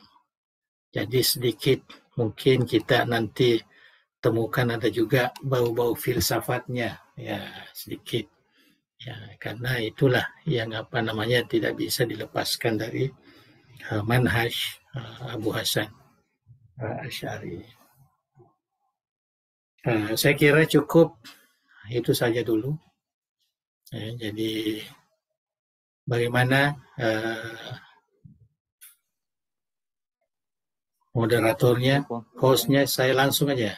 jadi sedikit mungkin kita nanti temukan ada juga bau-bau filsafatnya, ya sedikit. Ya, karena itulah yang tidak bisa dilepaskan dari manhaj Abu Hasan Asy'ari. Saya kira cukup itu saja dulu. Jadi bagaimana moderatornya, hostnya, saya langsung aja.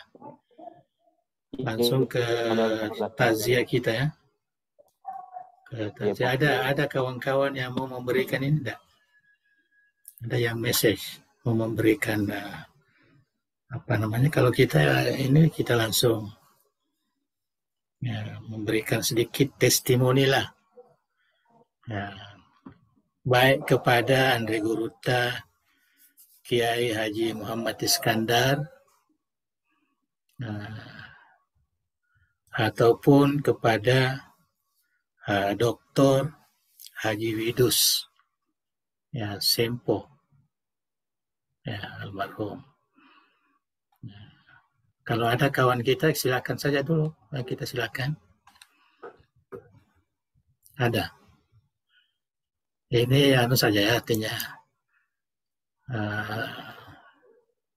Langsung ke takziah kita ya. Ada kawan-kawan yang mau memberikan ini enggak? Ada yang message mau memberikan kalau kita ini kita langsung ya, memberikan sedikit testimoni lah. Ya, baik kepada Andre Guruta, Kiai Haji Muhammad Iskandar, ataupun kepada Dr. Haji Widus ya Sempo ya almarhum. Kalau ada kawan kita silakan saja dulu, kita silakan. Ada. Ini saja ya, artinya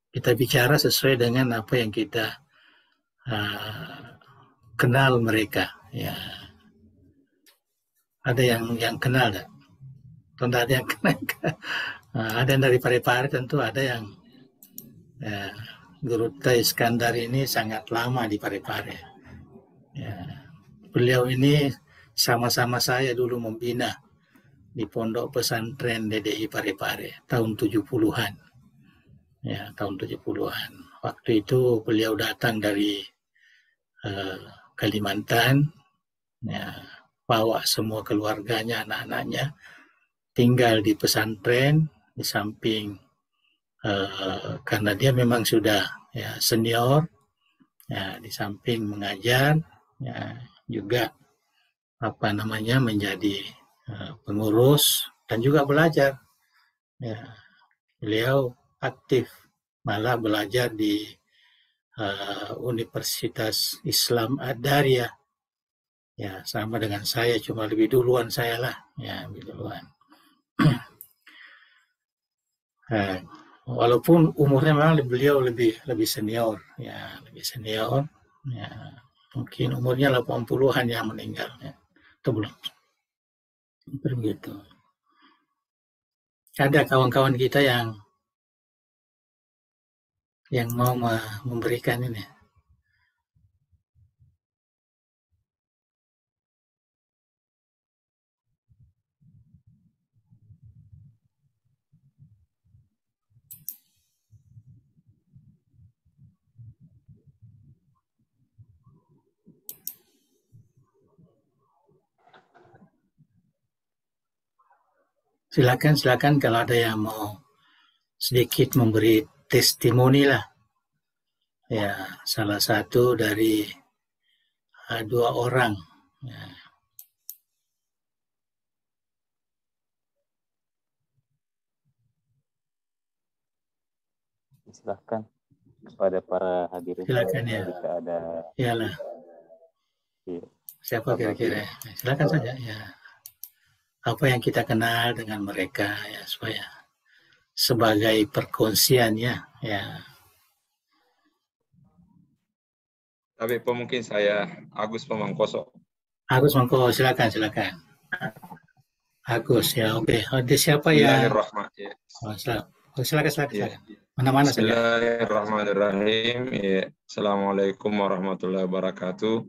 kita bicara sesuai dengan apa yang kita kenal mereka ya. Ada yang kenal tak? Tentu ada yang kenal. Ada yang dari Parepare, tentu ada yang Guruta Iskandar ini sangat lama di Parepare. Ya. Beliau ini sama-sama saya dulu membina di Pondok Pesantren DDI Parepare tahun 70-an. Ya, tahun 70-an. Waktu itu beliau datang dari Kalimantan, ya, bawa semua keluarganya, anak-anaknya, tinggal di pesantren di samping karena dia memang sudah ya senior, ya di samping mengajar, ya juga menjadi pengurus dan juga belajar. Ya, beliau aktif malah belajar di Universitas Islam Ad-Dariyah. Ya, sama dengan saya, cuma lebih duluan saya lah. Ya, lebih duluan. Walaupun umurnya memang beliau lebih senior. Ya, lebih senior. Ya, mungkin umurnya 80-an yang meninggal. Ya. Atau belum. Begitu. Ada kawan-kawan kita yang mau memberikan ini. Silakan kalau ada yang mau sedikit memberi testimoni lah. Ya, salah satu dari 2 orang. Ya. Silahkan kepada para hadirin. Silakan ya. Jika ada. Iyalah. Ya. Siapa kira-kira? Silakan saja ya. Apa yang kita kenal dengan mereka ya, supaya sebagai perkongsian ya. Tapi mungkin saya Agus Pemangkoso. Agus Mangko, silakan. Agus ya, oke. Ada siapa ya? Bismillahirrahmanirrahim. Silakan. Mana-mana saja. Bismillahirrahmanirrahim. Ya, Assalamualaikum warahmatullahi wabarakatuh.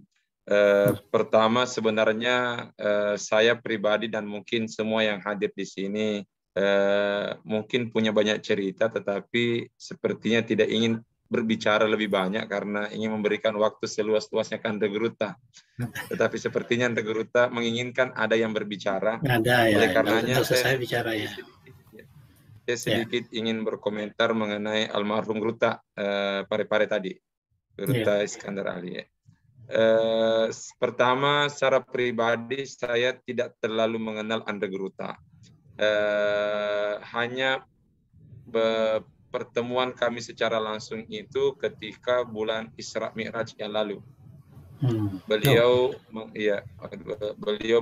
Pertama sebenarnya saya pribadi dan mungkin semua yang hadir di sini mungkin punya banyak cerita, tetapi sepertinya tidak ingin berbicara lebih banyak karena ingin memberikan waktu seluas-luasnya ke Andre Geruta. Tetapi sepertinya Andre Geruta menginginkan ada yang berbicara. Ada ya. Oleh karenanya saya bicara ya. Saya sedikit ingin berkomentar mengenai almarhum Geruta Pare-Pare tadi, Geruta Iskandar Ali. Pertama, secara pribadi saya tidak terlalu mengenal Andre Geruta. Hanya pertemuan kami secara langsung itu ketika bulan Isra Mi'raj yang lalu. Beliau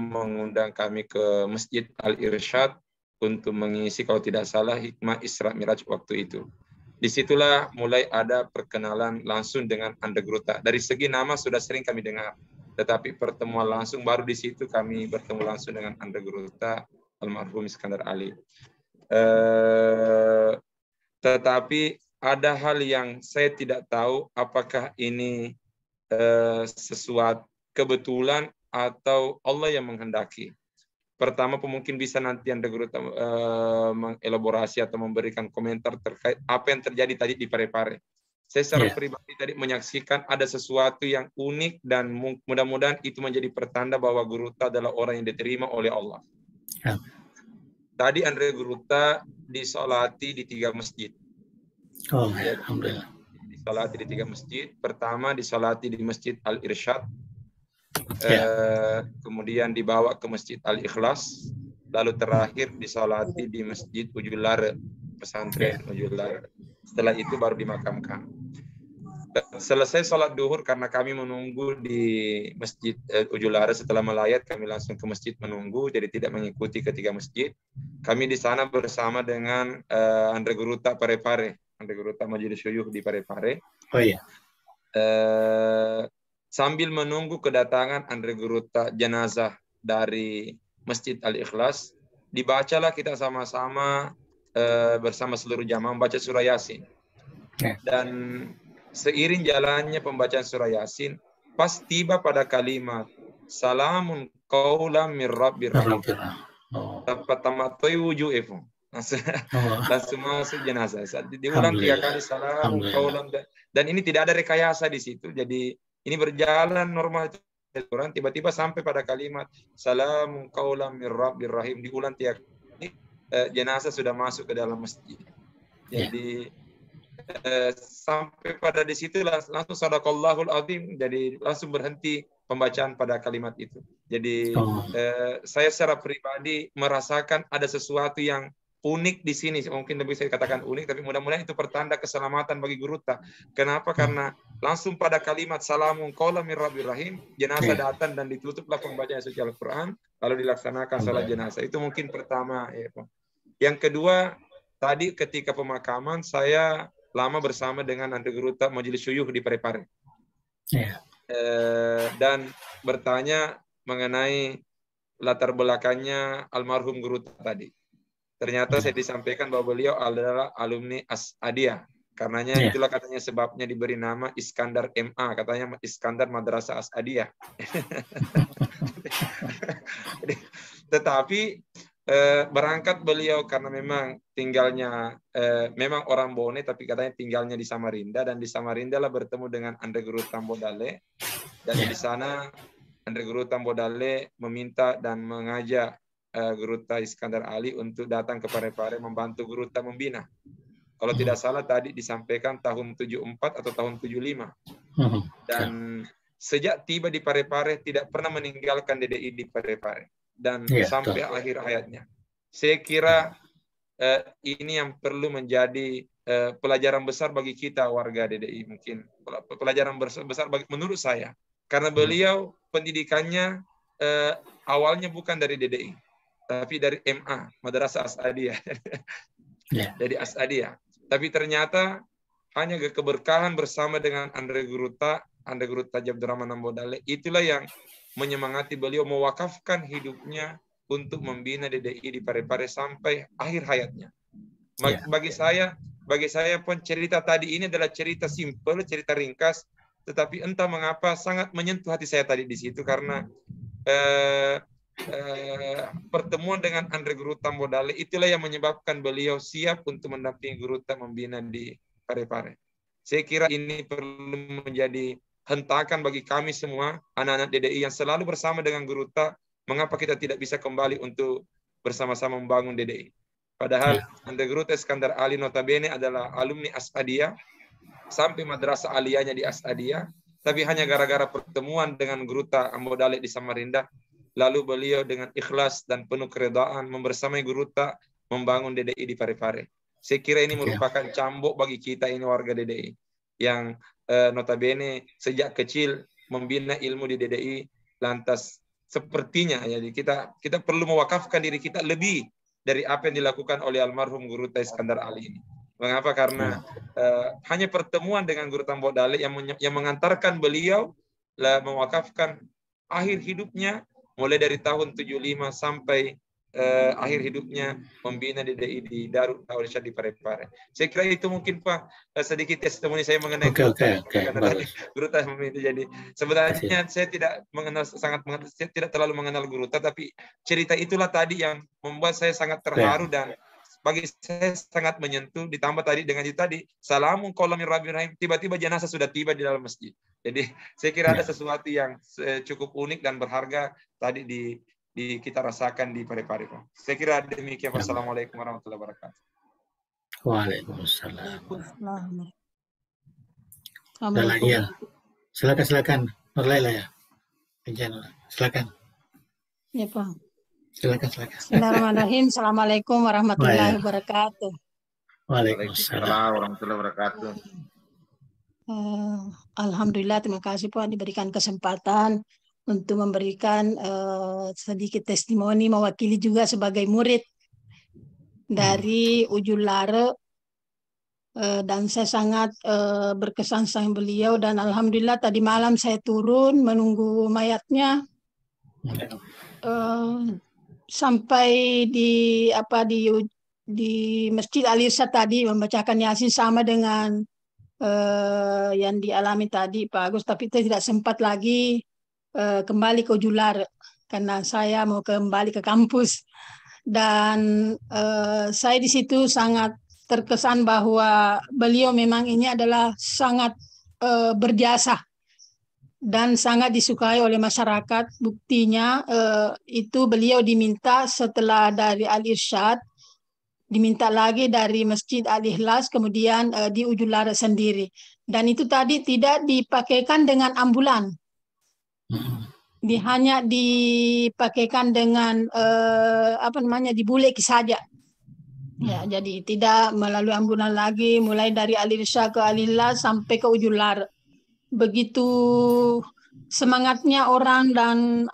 mengundang kami ke Masjid Al-Irsyad untuk mengisi, kalau tidak salah, hikmah Isra Mi'raj waktu itu. Disitulah mulai ada perkenalan langsung dengan Andre Geruta. Dari segi nama sudah sering kami dengar, tetapi pertemuan langsung baru di situ kami bertemu langsung dengan Andre Geruta, almarhum Iskandar Ali. Tetapi ada hal yang saya tidak tahu apakah ini sesuatu kebetulan atau Allah yang menghendaki. Pertama, mungkin bisa nanti Andre Geruta mengelaborasi atau memberikan komentar terkait apa yang terjadi tadi di Pare-Pare. Saya secara pribadi tadi menyaksikan ada sesuatu yang unik dan mudah-mudahan itu menjadi pertanda bahwa Geruta adalah orang yang diterima oleh Allah. Tadi Andre Geruta disolati di 3 masjid. Alhamdulillah. Disolati di 3 masjid. Pertama disolati di Masjid Al-Irsyad. Kemudian dibawa ke Masjid Al-Ikhlas, lalu terakhir disolati di Masjid Ujullare, pesantren Ujullare. Setelah itu baru dimakamkan. Selesai sholat duhur, karena kami menunggu di Masjid Ujullare, setelah melayat kami langsung ke masjid menunggu, jadi tidak mengikuti ketiga masjid. Kami di sana bersama dengan Andre Geruta Pare-Pare, Andre Geruta Majelis Syuyukh di Pare-Pare. Sambil menunggu kedatangan Andre Geruta jenazah dari Masjid Al-Ikhlas, dibacalah kita sama-sama bersama seluruh jamaah membaca surah Yasin. Dan seiring jalannya pembacaan surah Yasin, pas tiba pada kalimat salamun qaulam mir rabbir rahim, tamatoi wujuhum, langsung masuk jenazah. Diulang 3 kali salamun qaulam, dan ini tidak ada rekayasa di situ. Jadi ini berjalan normal, tiba-tiba sampai pada kalimat salamun qaulam mir rabbir rahim, diulang 3 kali, jenazah sudah masuk ke dalam masjid. Jadi sampai pada di situ langsung sadaqallahul azim, jadi langsung berhenti pembacaan pada kalimat itu. Jadi saya secara pribadi merasakan ada sesuatu yang unik di sini. Mungkin lebih saya katakan unik, tapi mudah-mudahan itu pertanda keselamatan bagi Geruta. Kenapa? Karena langsung pada kalimat salamun qaulam mir rabbir rahim, jenazah datang dan ditutuplah pembacaan suci Al-Quran, lalu dilaksanakan salat jenazah. Itu mungkin pertama. Yang kedua, tadi ketika pemakaman saya lama bersama dengan Andre Geruta Majelis Syuyukh di Pare-Pare. Dan bertanya mengenai latar belakangnya almarhum Geruta tadi. Ternyata saya disampaikan bahwa beliau adalah alumni As-Adiyah. Karenanya itulah katanya sebabnya diberi nama Iskandar MA, katanya Iskandar Madrasah As-Adiyah. Tetapi berangkat beliau karena memang tinggalnya memang orang Bone, tapi katanya tinggalnya di Samarinda, dan di Samarinda lah bertemu dengan Andre Geruta Mbodale, dan di sana Andre Geruta Mbodale meminta dan mengajak Geruta Iskandar Ali untuk datang ke Pare-Pare membantu Geruta membina. Kalau tidak salah tadi disampaikan tahun 74 atau tahun 75. Dan sejak tiba di Pare-Pare tidak pernah meninggalkan DDI di Pare-Pare. Dan sampai akhir hayatnya. Saya kira ini yang perlu menjadi pelajaran besar bagi kita warga DDI, mungkin pelajaran besar bagi, menurut saya, karena beliau pendidikannya awalnya bukan dari DDI, tapi dari MA, Madrasah As-Adiyah. Dari As-Adiyah. Tapi ternyata hanya keberkahan bersama dengan Andre Geruta Abdurrahman Mbodale, itulah yang menyemangati beliau mewakafkan hidupnya untuk membina DDI di Pare-Pare sampai akhir hayatnya. Bagi saya bagi saya pun cerita tadi ini adalah cerita simpel, cerita ringkas, tetapi entah mengapa sangat menyentuh hati saya tadi di situ karena pertemuan dengan Andre Guru Tambodale itulah yang menyebabkan beliau siap untuk mendampingi Guru Tak membina di Parepare. Saya kira ini perlu menjadi hentakan bagi kami semua, anak-anak DDI yang selalu bersama dengan Guru Tak, mengapa kita tidak bisa kembali untuk bersama-sama membangun DDI. Padahal Andre Guru Iskandar Ali notabene adalah alumni Asadiyah, sampai madrasah aliyahnya di Asadiyah, tapi hanya gara-gara pertemuan dengan Guru Tak Ambodale di Samarinda, lalu beliau dengan ikhlas dan penuh keredaan membersamai Guru Tak membangun DDI di Parepare. Saya kira ini merupakan cambuk bagi kita ini warga DDI yang notabene sejak kecil membina ilmu di DDI, lantas sepertinya jadi kita perlu mewakafkan diri kita lebih dari apa yang dilakukan oleh almarhum Guru Tak Iskandar Ali ini. Mengapa? Karena hanya pertemuan dengan Guru Tambodale yang mengantarkan beliau mewakafkan akhir hidupnya mulai dari tahun 75 sampai akhir hidupnya membina DDI di Darul Irsyad di Parepare. Saya kira itu mungkin Pak sedikit testimoni saya mengenai Guru Tak. Karena tadi Guru Tak itu jadi sebenarnya saya tidak tidak terlalu mengenal Guru Tak, tapi cerita itulah tadi yang membuat saya sangat terharu dan bagi saya sangat menyentuh. Ditambah tadi dengan itu tadi salamun qaulan min rabbir rahim, tiba-tiba jenazah sudah tiba di dalam masjid. Jadi saya kira ada sesuatu yang cukup unik dan berharga tadi kita rasakan di Parepare. Saya kira demikian. Wassalamualaikum warahmatullahi wabarakatuh. Waalaikumsalam. Assalamualaikum. Lagi ya. Silakan Nur Laila ya. Silakan. Ya, Pak. Silakan. Bismillahirrahmanirrahim. Assalamualaikum warahmatullahi wabarakatuh. Waalaikumsalam warahmatullahi wabarakatuh. Alhamdulillah, terima kasih Pak diberikan kesempatan untuk memberikan sedikit testimoni mewakili juga sebagai murid dari Ujul Lare, dan saya sangat berkesan sama beliau dan alhamdulillah tadi malam saya turun menunggu mayatnya sampai di Masjid Al Irsyad tadi membacakan Yasin sama dengan yang dialami tadi Pak Agus, tapi saya tidak sempat lagi kembali ke Ujul Lare karena saya mau kembali ke kampus dan saya di situ sangat terkesan bahwa beliau memang ini adalah sangat berjasa dan sangat disukai oleh masyarakat. Buktinya itu beliau diminta setelah dari Al Irsyad, diminta lagi dari Masjid Al Ikhlas, kemudian di Ujul Lare sendiri. Dan itu tadi tidak dipakaikan dengan ambulan. Hanya dipakaikan dengan dibulek saja. Ya, jadi tidak melalui ambulan lagi, mulai dari Al Irsyad ke Al Ikhlas sampai ke Ujul Lare. Begitu semangatnya orang dan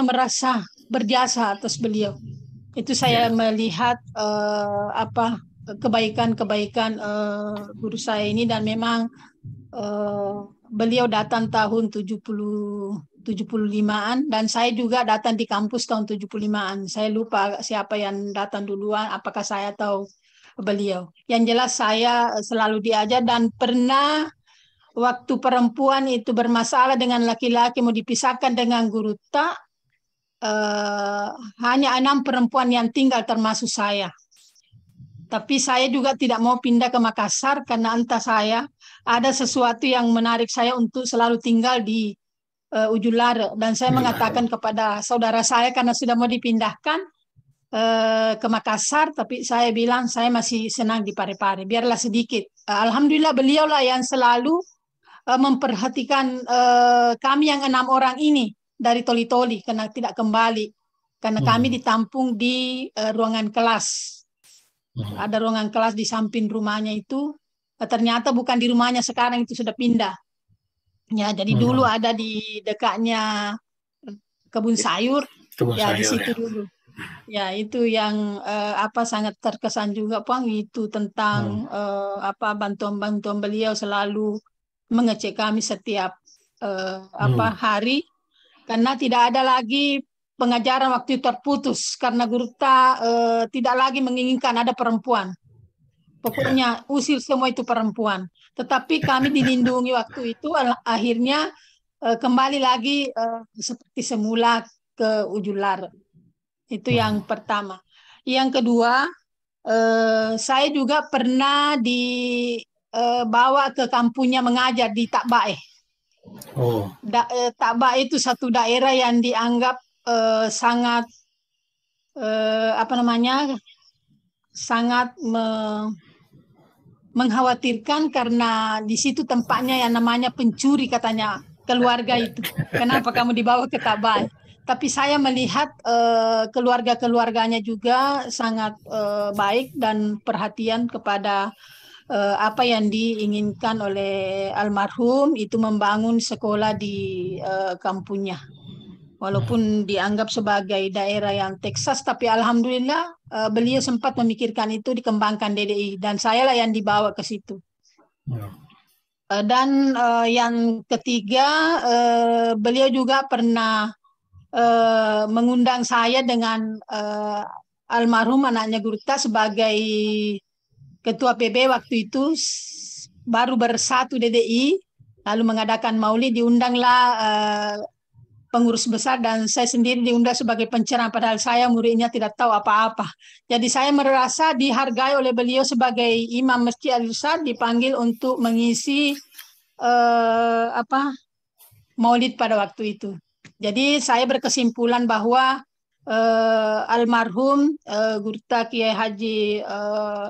merasa berjasa atas beliau. Itu saya melihat kebaikan-kebaikan guru saya ini dan memang beliau datang tahun 75-an dan saya juga datang di kampus tahun 75-an. Saya lupa siapa yang datang duluan, apakah saya atau beliau. Yang jelas saya selalu diajar dan pernah waktu perempuan itu bermasalah dengan laki-laki mau dipisahkan dengan Guru Tak, hanya 6 perempuan yang tinggal termasuk saya. Tapi saya juga tidak mau pindah ke Makassar karena entah saya ada sesuatu yang menarik saya untuk selalu tinggal di Ujul Lare dan saya mengatakan kepada saudara saya karena sudah mau dipindahkan ke Makassar, tapi saya bilang saya masih senang di Parepare, biarlah sedikit. Alhamdulillah beliaulah yang selalu memperhatikan kami yang 6 orang ini dari Toli-Toli karena tidak kembali karena kami ditampung di ruangan kelas. Ada ruangan kelas di samping rumahnya itu, ternyata bukan di rumahnya sekarang, itu sudah pindah. Ya, jadi dulu ada di dekatnya kebun sayur, di situ dulu. Ya, itu yang sangat terkesan juga Bang, itu tentang bantuan-bantuan beliau selalu mengecek kami setiap hari karena tidak ada lagi pengajaran waktu terputus karena Guru Tak tidak lagi menginginkan ada perempuan. Pokoknya usir semua itu perempuan. Tetapi kami dilindungi waktu itu, akhirnya kembali lagi seperti semula ke Ujular. Itu yang pertama. Yang kedua, saya juga pernah dibawa ke kampungnya mengajar di Takbae. Oh, Takbae itu satu daerah yang dianggap sangat sangat mengkhawatirkan karena di situ tempatnya yang namanya pencuri katanya keluarga itu. Kenapa kamu dibawa ke Takbae? Tapi saya melihat keluarga-keluarganya juga sangat baik dan perhatian kepada apa yang diinginkan oleh almarhum, itu membangun sekolah di kampungnya. Walaupun dianggap sebagai daerah yang Texas, tapi alhamdulillah beliau sempat memikirkan itu dikembangkan DDI dan saya lah yang dibawa ke situ. Dan yang ketiga, beliau juga pernah mengundang saya dengan almarhum anaknya Gurta sebagai ketua PB waktu itu, baru bersatu DDI, lalu mengadakan maulid, diundanglah pengurus besar dan saya sendiri diundang sebagai pencerah, padahal saya muridnya tidak tahu apa-apa. Jadi saya merasa dihargai oleh beliau sebagai imam Masjid Al-Irsyad, dipanggil untuk mengisi maulid pada waktu itu. Jadi saya berkesimpulan bahwa almarhum Gurta Kiai Haji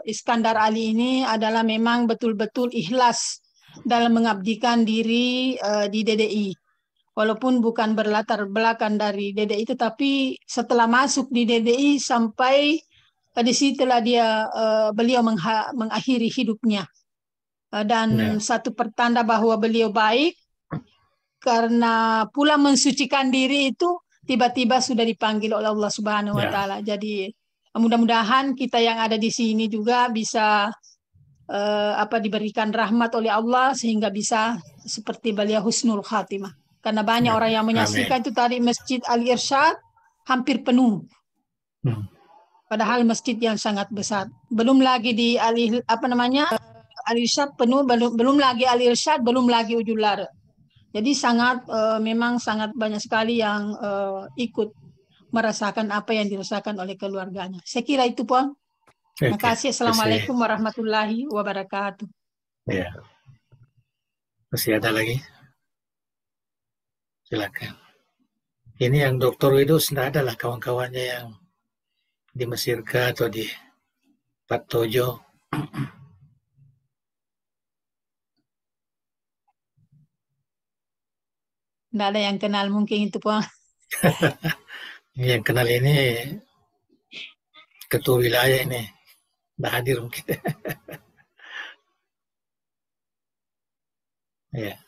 Iskandar Ali ini adalah memang betul-betul ikhlas dalam mengabdikan diri di DDI. Walaupun bukan berlatar belakang dari DDI, tetapi setelah masuk di DDI sampai di situlah beliau mengakhiri hidupnya. Dan satu pertanda bahwa beliau baik, karena pula mensucikan diri itu tiba-tiba sudah dipanggil oleh Allah Subhanahu wa Ta'ala. Jadi mudah-mudahan kita yang ada di sini juga bisa diberikan rahmat oleh Allah sehingga bisa seperti beliau husnul khatimah. Karena banyak orang yang menyaksikan itu tadi Masjid Al-Irsyad hampir penuh. Padahal masjid yang sangat besar. Belum lagi di Al-Irsyad penuh, belum lagi Al-Irsyad, belum lagi Ujular. Jadi memang sangat banyak sekali yang ikut merasakan apa yang dirasakan oleh keluarganya. Saya kira itu, Puan. Terima kasih. Assalamualaikum warahmatullahi wabarakatuh. Ya. Masih ada lagi? Silakan. Ini yang Dr. Widus tidak adalah kawan-kawannya yang di Mesir atau di Patojo. Tidak ada yang kenal mungkin itu, Puan. Yang kenal ini ketua wilayah ini. Tidak hadir mungkin. Ya.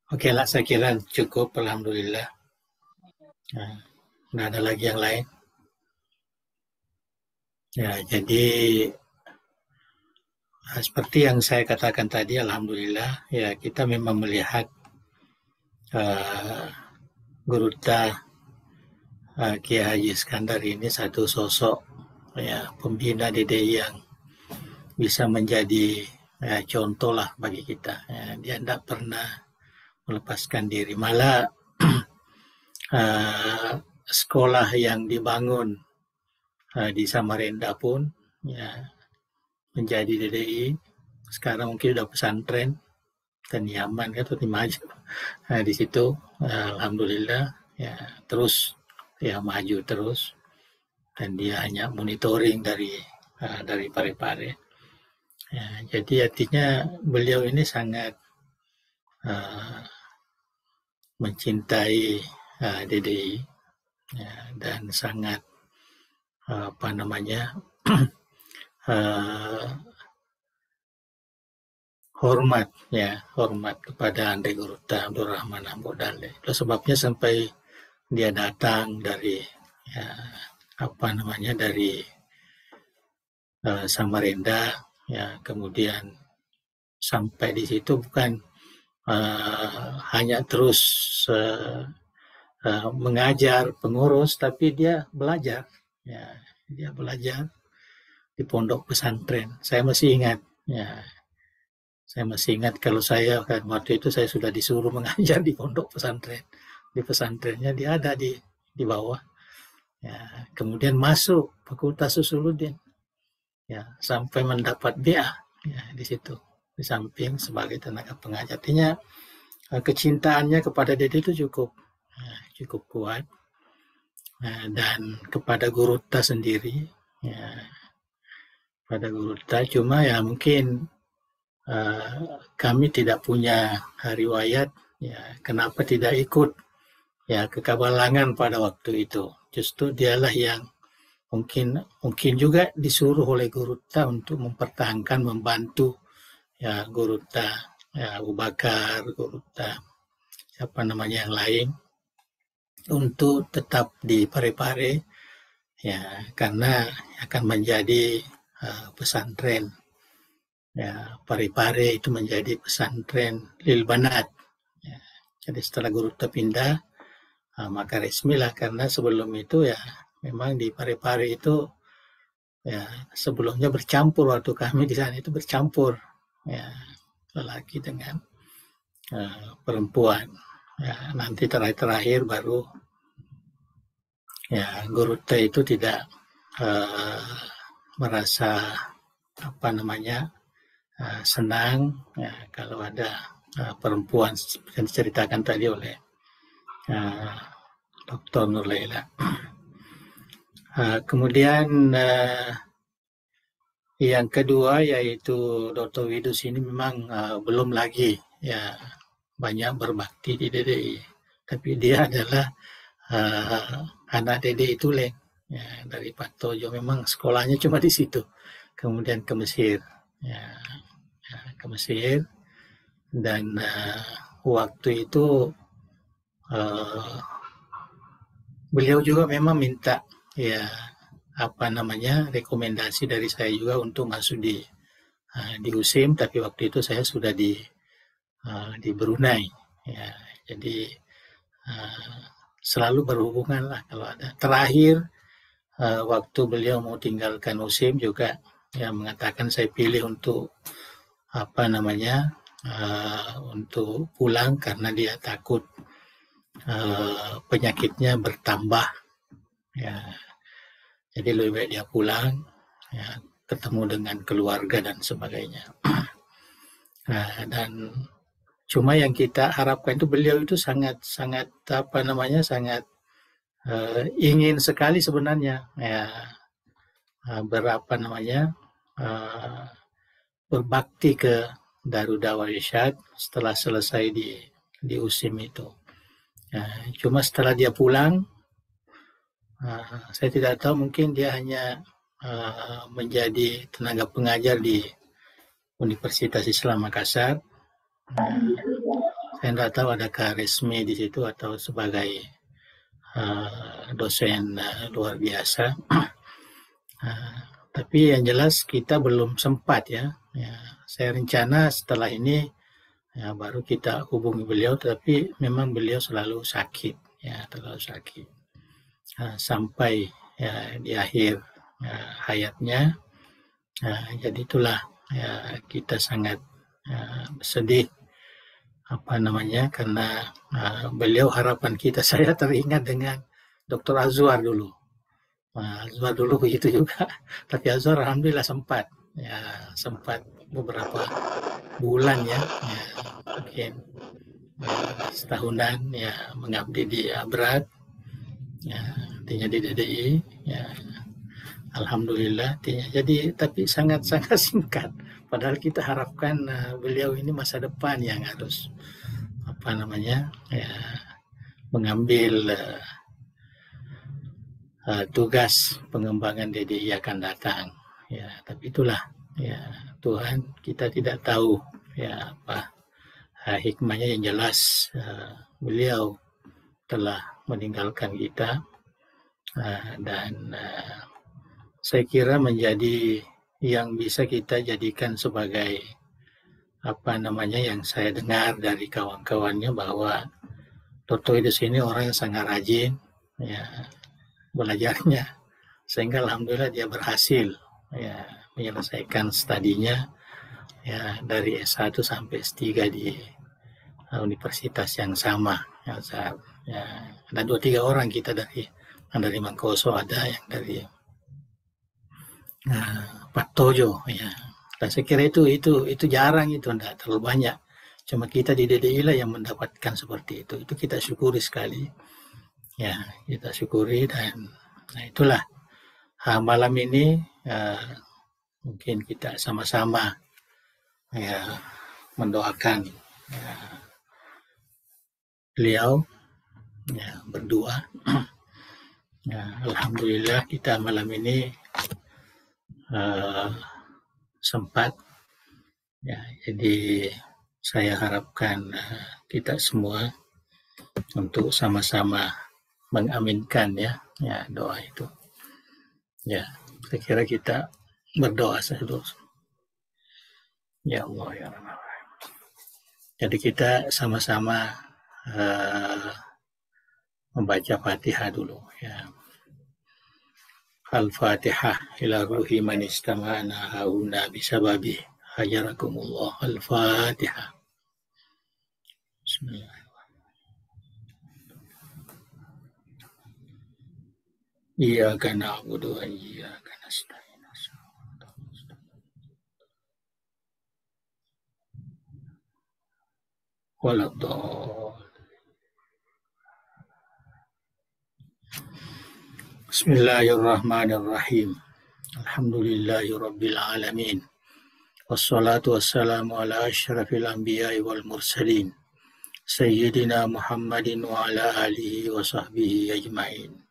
Oke lah, saya kira cukup, alhamdulillah. Nah, tidak ada lagi yang lain. Ya, jadi seperti yang saya katakan tadi, alhamdulillah, ya kita memang melihat Gurta Kiai Haji Iskandar ini satu sosok ya pembina DDI yang bisa menjadi contoh lah bagi kita. Ya, dia tidak pernah melepaskan diri. Malah sekolah yang dibangun di Samarinda pun ya menjadi DDI. Sekarang mungkin sudah pesantren dan nyaman atau maju. Nah, di situ alhamdulillah ya terus ya maju terus dan dia hanya monitoring dari Parepare. Ya, jadi artinya beliau ini sangat mencintai DDI ya, dan sangat hormat kepada Andre Gurta Abdurrahman Ambodale. Itu sebabnya sampai dia datang dari dari Samarinda ya, kemudian sampai di situ bukan hanya terus mengajar pengurus, tapi dia belajar ya, dia belajar di pondok pesantren. Saya masih ingat, ya. Saya masih ingat kalau saya kan waktu itu saya sudah disuruh mengajar di pondok pesantren. Di pesantrennya dia ada di bawah. Ya, kemudian masuk Fakultas Usuluddin. Ya, sampai mendapat BA ya di situ. Di samping sebagai tenaga pengajar. Artinya kecintaannya kepada Dede itu cukup kuat. Dan kepada Guru Ta sendiri, ya, pada Guru Ta, cuma ya mungkin kami tidak punya riwayat ya kenapa tidak ikut ya ke Kabalangan pada waktu itu. Justru dialah yang mungkin juga disuruh oleh Guru Ta untuk mempertahankan, membantu ya Guru Ta, ya Abu Bakar, Guru Ta, siapa namanya yang lain, untuk tetap di Parepare ya karena akan menjadi pesantren. Ya, Parepare itu menjadi pesantren Lil Banat. Ya, jadi setelah Guru Ta pindah, maka resmilah, karena sebelum itu ya memang di Parepare itu ya sebelumnya bercampur, waktu kami di sana itu bercampur ya lelaki dengan perempuan. Ya, nanti terakhir baru ya Guru Ta itu tidak merasa senang ya, kalau ada perempuan yang diceritakan tadi oleh Dr. Nur Laila. Kemudian yang kedua yaitu Dr. Widus ini memang belum lagi ya banyak berbakti di DDI, tapi dia adalah anak DDI Tuleng ya, dari Pak Tojo. Memang sekolahnya cuma di situ, kemudian ke Mesir ya, ke Mesir, dan waktu itu beliau juga memang minta ya rekomendasi dari saya juga untuk masuk di USIM, tapi waktu itu saya sudah di Brunei ya, jadi selalu berhubungan lah kalau ada. Terakhir waktu beliau mau tinggalkan USIM juga ya mengatakan saya pilih untuk untuk pulang karena dia takut penyakitnya bertambah ya, jadi lebih baik dia pulang ya, ketemu dengan keluarga dan sebagainya. Dan cuma yang kita harapkan itu beliau itu sangat ingin sekali sebenarnya ya berbakti ke Darud Dawah Irsyad setelah selesai di USIM itu. Cuma setelah dia pulang, saya tidak tahu, mungkin dia hanya menjadi tenaga pengajar di Universitas Islam Makassar. Saya tidak tahu adakah resmi di situ atau sebagai dosen luar biasa. Tapi yang jelas kita belum sempat ya. Saya rencana setelah ini ya baru kita hubungi beliau, tapi memang beliau selalu sakit ya, sampai ya di akhir hayatnya. Jadi itulah ya kita sangat sedih karena beliau harapan kita. Saya teringat dengan Dr. Azwar dulu. Azwar dulu begitu juga, tapi Azwar alhamdulillah sempat beberapa bulan ya mungkin setahunan ya mengabdi di Abrat ya, artinya di DDI ya, alhamdulillah artinya. Jadi tapi sangat singkat, padahal kita harapkan beliau ini masa depan yang harus mengambil tugas pengembangan DDI akan datang ya. Tapi itulah ya Tuhan, kita tidak tahu ya apa hikmahnya. Yang jelas beliau telah meninggalkan kita dan saya kira menjadi yang bisa kita jadikan sebagai yang saya dengar dari kawan-kawannya, bahwa Dr. Widus ini orang yang sangat rajin ya belajarnya, sehingga alhamdulillah dia berhasil ya menyelesaikan studinya ya dari S1 sampai S3 di universitas yang sama. Ya, ada 2-3 orang kita dari Mangkoso, ada yang dari Patojo ya. Dan saya kira itu jarang, itu tidak terlalu banyak. Cuma kita di DDI lah yang mendapatkan seperti itu. Itu kita syukuri sekali. Ya, kita syukuri, dan itulah malam ini mungkin kita sama-sama ya mendoakan ya, beliau ya, berdoa. Ya, alhamdulillah kita malam ini sempat ya, jadi saya harapkan kita semua untuk sama-sama mengaminkan ya doa itu. Ya, saya kira kita berdoa saja. Ya Allah ya Rabbal Alamin. Jadi kita sama-sama membaca Fatihah dulu ya. Al-Fatihah ila ruhi man istama'ana hauna bisababi hajarakumullah. Al-Fatihah. Bismillahirrahmanirrahim. Iyyaka na'budu wa iyyaka nasta'in. Waladhdallin. Bismillahirrahmanirrahim. Alhamdulillahi rabbil alamin. Wassalatu wassalamu ala asyrafil anbiya'i wal mursalin. Sayyidina Muhammadin wa ala alihi wa sahbihi ajma'in.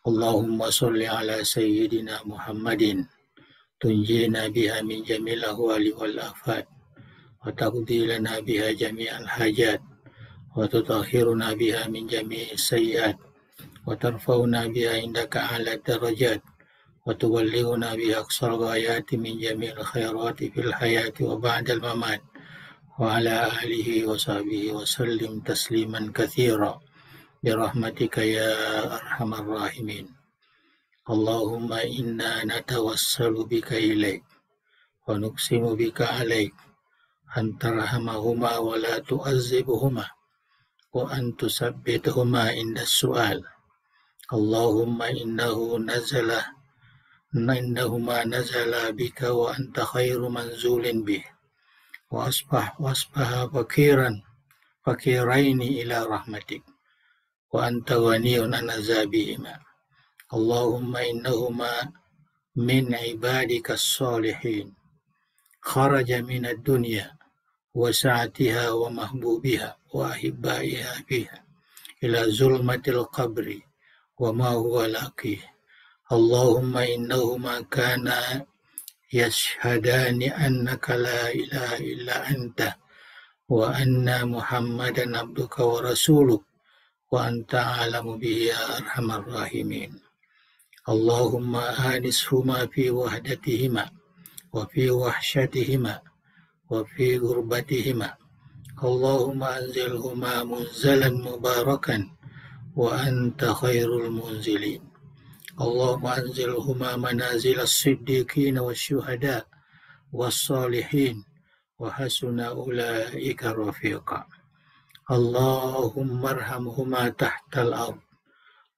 Allahumma salli ala Sayyidina Muhammadin. Tunjina biha min jamil ahwali wal afat. Wa taqdi lana biha jami'al hajat. Wa tutahhiruna biha min jami'is sayyi'at. وترفعنا بها عندك أعلى الدرجات وتبلغنا بها أقصى الغايات من جميع الخيرات في الحياة وبعد الممات وعلى آله وصحبه وسلم تسليما كثيرا برحمتك يا أرحم الراحمين. اللهم إنا نتوسل بك إليك ونقسم بك عليك أن ترحمهما ولا تعذبهما وأن تثبتهما عند السؤال. اللهم إنهما نزل بك وأنت خير منزول به وأصبح فقيرين إلى رحمتك وأنت غني عن عذابهما. اللهم إنهما من عبادك الصالحين خرج من الدنيا وسعتها ومحبوبها وأحبائها فيها إلى ظلمة القبر وما هو لاقيه. اللهم إنهما كانا يشهدان أنك لا إله إلا أنت وأن محمدا عبدك ورسولك وأنت أعلم به يا أرحم الراحمين. اللهم آنسهما في وحدتهما وفي وحشتهما وفي غربتهما. اللهم أنزلهما منزلا مباركا وأنت خير المنزلين. اللهم أنزلهما منازل الصديقين والشهداء والصالحين وحسن أولئك رفيقا. اللهم ارحمهما تحت الأرض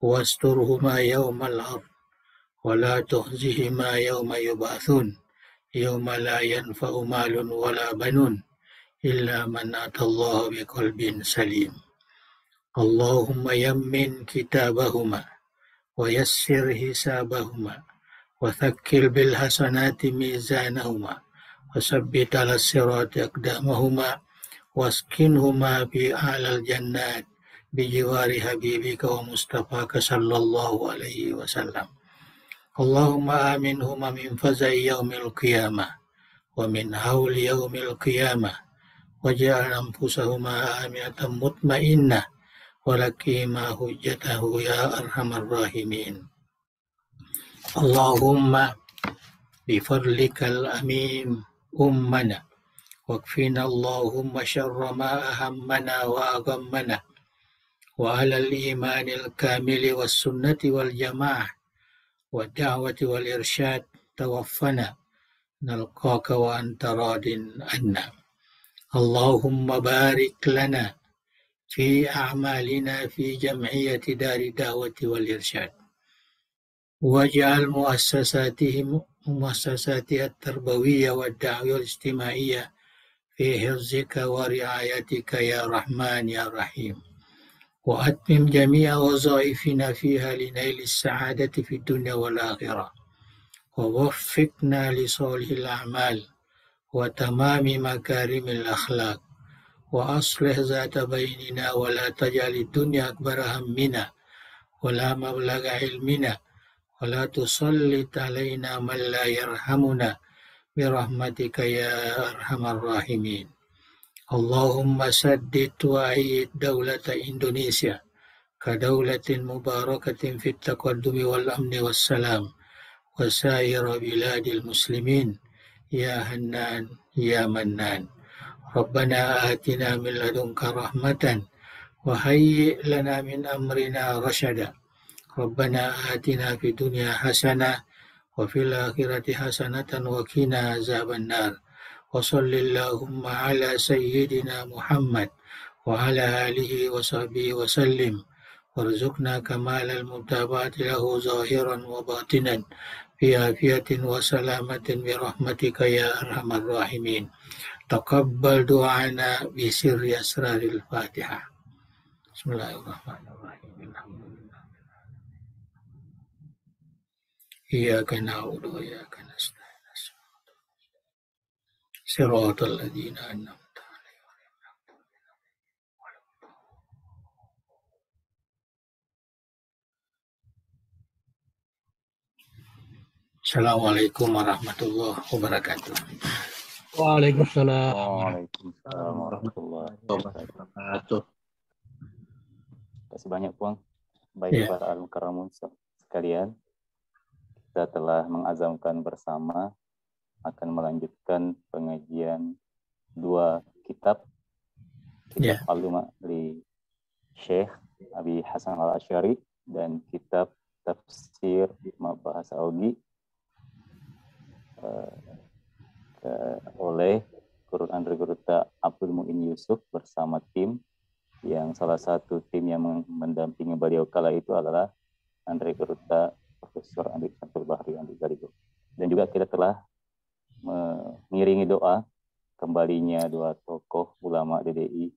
واسترهما يوم الأرض ولا تخزهما يوم يبعثون يوم لا ينفع مال ولا بنون إلا من أتى الله بقلب سليم. اللهم يمن كتابهما ويسر حسابهما وثقل بالحسنات ميزانهما وثبت على الصراط أقدامهما واسكنهما في أعلى الجنات بجوار حبيبك ومصطفاك صلى الله عليه وسلم. اللهم آمنهما من فزع يوم القيامة ومن هول يوم القيامة واجعل أنفسهما آمنة مطمئنة ولقيما حجته يا أرحم الراحمين. اللهم بفضلك الأمين أمنا واكفنا اللهم شر ما أهمنا وأغمنا وعلى الإيمان الكامل والسنة والجماعة والدعوة والإرشاد تتوفنا نلقاك وأنت راض عنا. اللهم بارك لنا في أعمالنا في جمعية دار الدعوة والإرشاد، واجعل مؤسساتها التربوية والدعوية والاجتماعية في حفظك ورعايتك يا رحمن يا رحيم، وأتمم جميع وظائفنا فيها لنيل السعادة في الدنيا والآخرة، ووفقنا لصالح الأعمال وتمام مكارم الأخلاق، وأصلح ذات بيننا ولا تجعل الدنيا أكبر همنا ولا مبلغ علمنا ولا تسلط علينا من لا يرحمنا برحمتك يا أرحم الراحمين. اللهم سدد وأيد دولة إندونيسيا كدولة مباركة في التقدم والأمن والسلام، وسائر بلاد المسلمين يا حنان يا منان. ربنا آتنا من لدنك رحمة وهيئ لنا من أمرنا رشدا. ربنا آتنا في الدنيا حسنة وفي الآخرة حسنة وقنا عذاب النار. وصل اللهم على سيدنا محمد وعلى آله وصحبه وسلم، وارزقنا كمال المتابعة له ظاهرا وباطنا في عافية وسلامة برحمتك يا أرحم الراحمين. تقبل دعانا بسر أسرار الفاتحة. بسم الله الرحمن الرحيم. الحمد لله. إياك نعبد وإياك نستعين. صراط الذين أنعمت عليهم. Assalamualaikum warahmatullahi wabarakatuh. Waalaikumsalam. Waalaikumsalam warahmatullahi wabarakatuh. Terima kasih banyak, Puang. Baik, para al-mukarramun sekalian, kita telah mengazamkan bersama akan melanjutkan pengajian 2 kitab Al-Luma dari Syekh Abi Hasan Al-Asy'ari dan kitab Tafsir Bahasa Ogi oleh Guru Andre Guruta Abdul Muin Yusuf bersama tim yang salah satu tim yang mendampingi beliau kala itu adalah Andre Guruta Profesor Andi Syamsul Bahri Andi Galigo. Dan juga kita telah mengiringi doa kembalinya 2 tokoh ulama DDI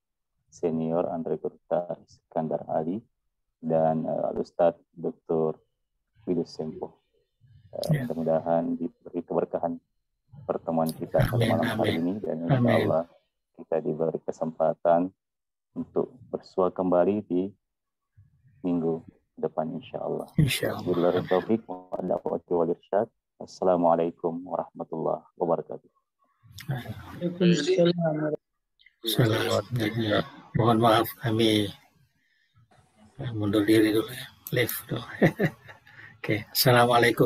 senior Andre Guruta Iskandar Ali dan Al-Ustadz Dr. Widus Sempo. Mudah-mudahan diberi keberkahan pertemuan kita pada malam hari ini, dan insya Allah kita diberi kesempatan untuk bersua kembali di minggu depan insya Allah. Wabillahi taufiq wal irsyad. Assalamualaikum warahmatullahi wabarakatuh. Waalaikumsalam. Mohon maaf kami mundur diri dulu ya. Live dulu. Oke, assalamualaikum.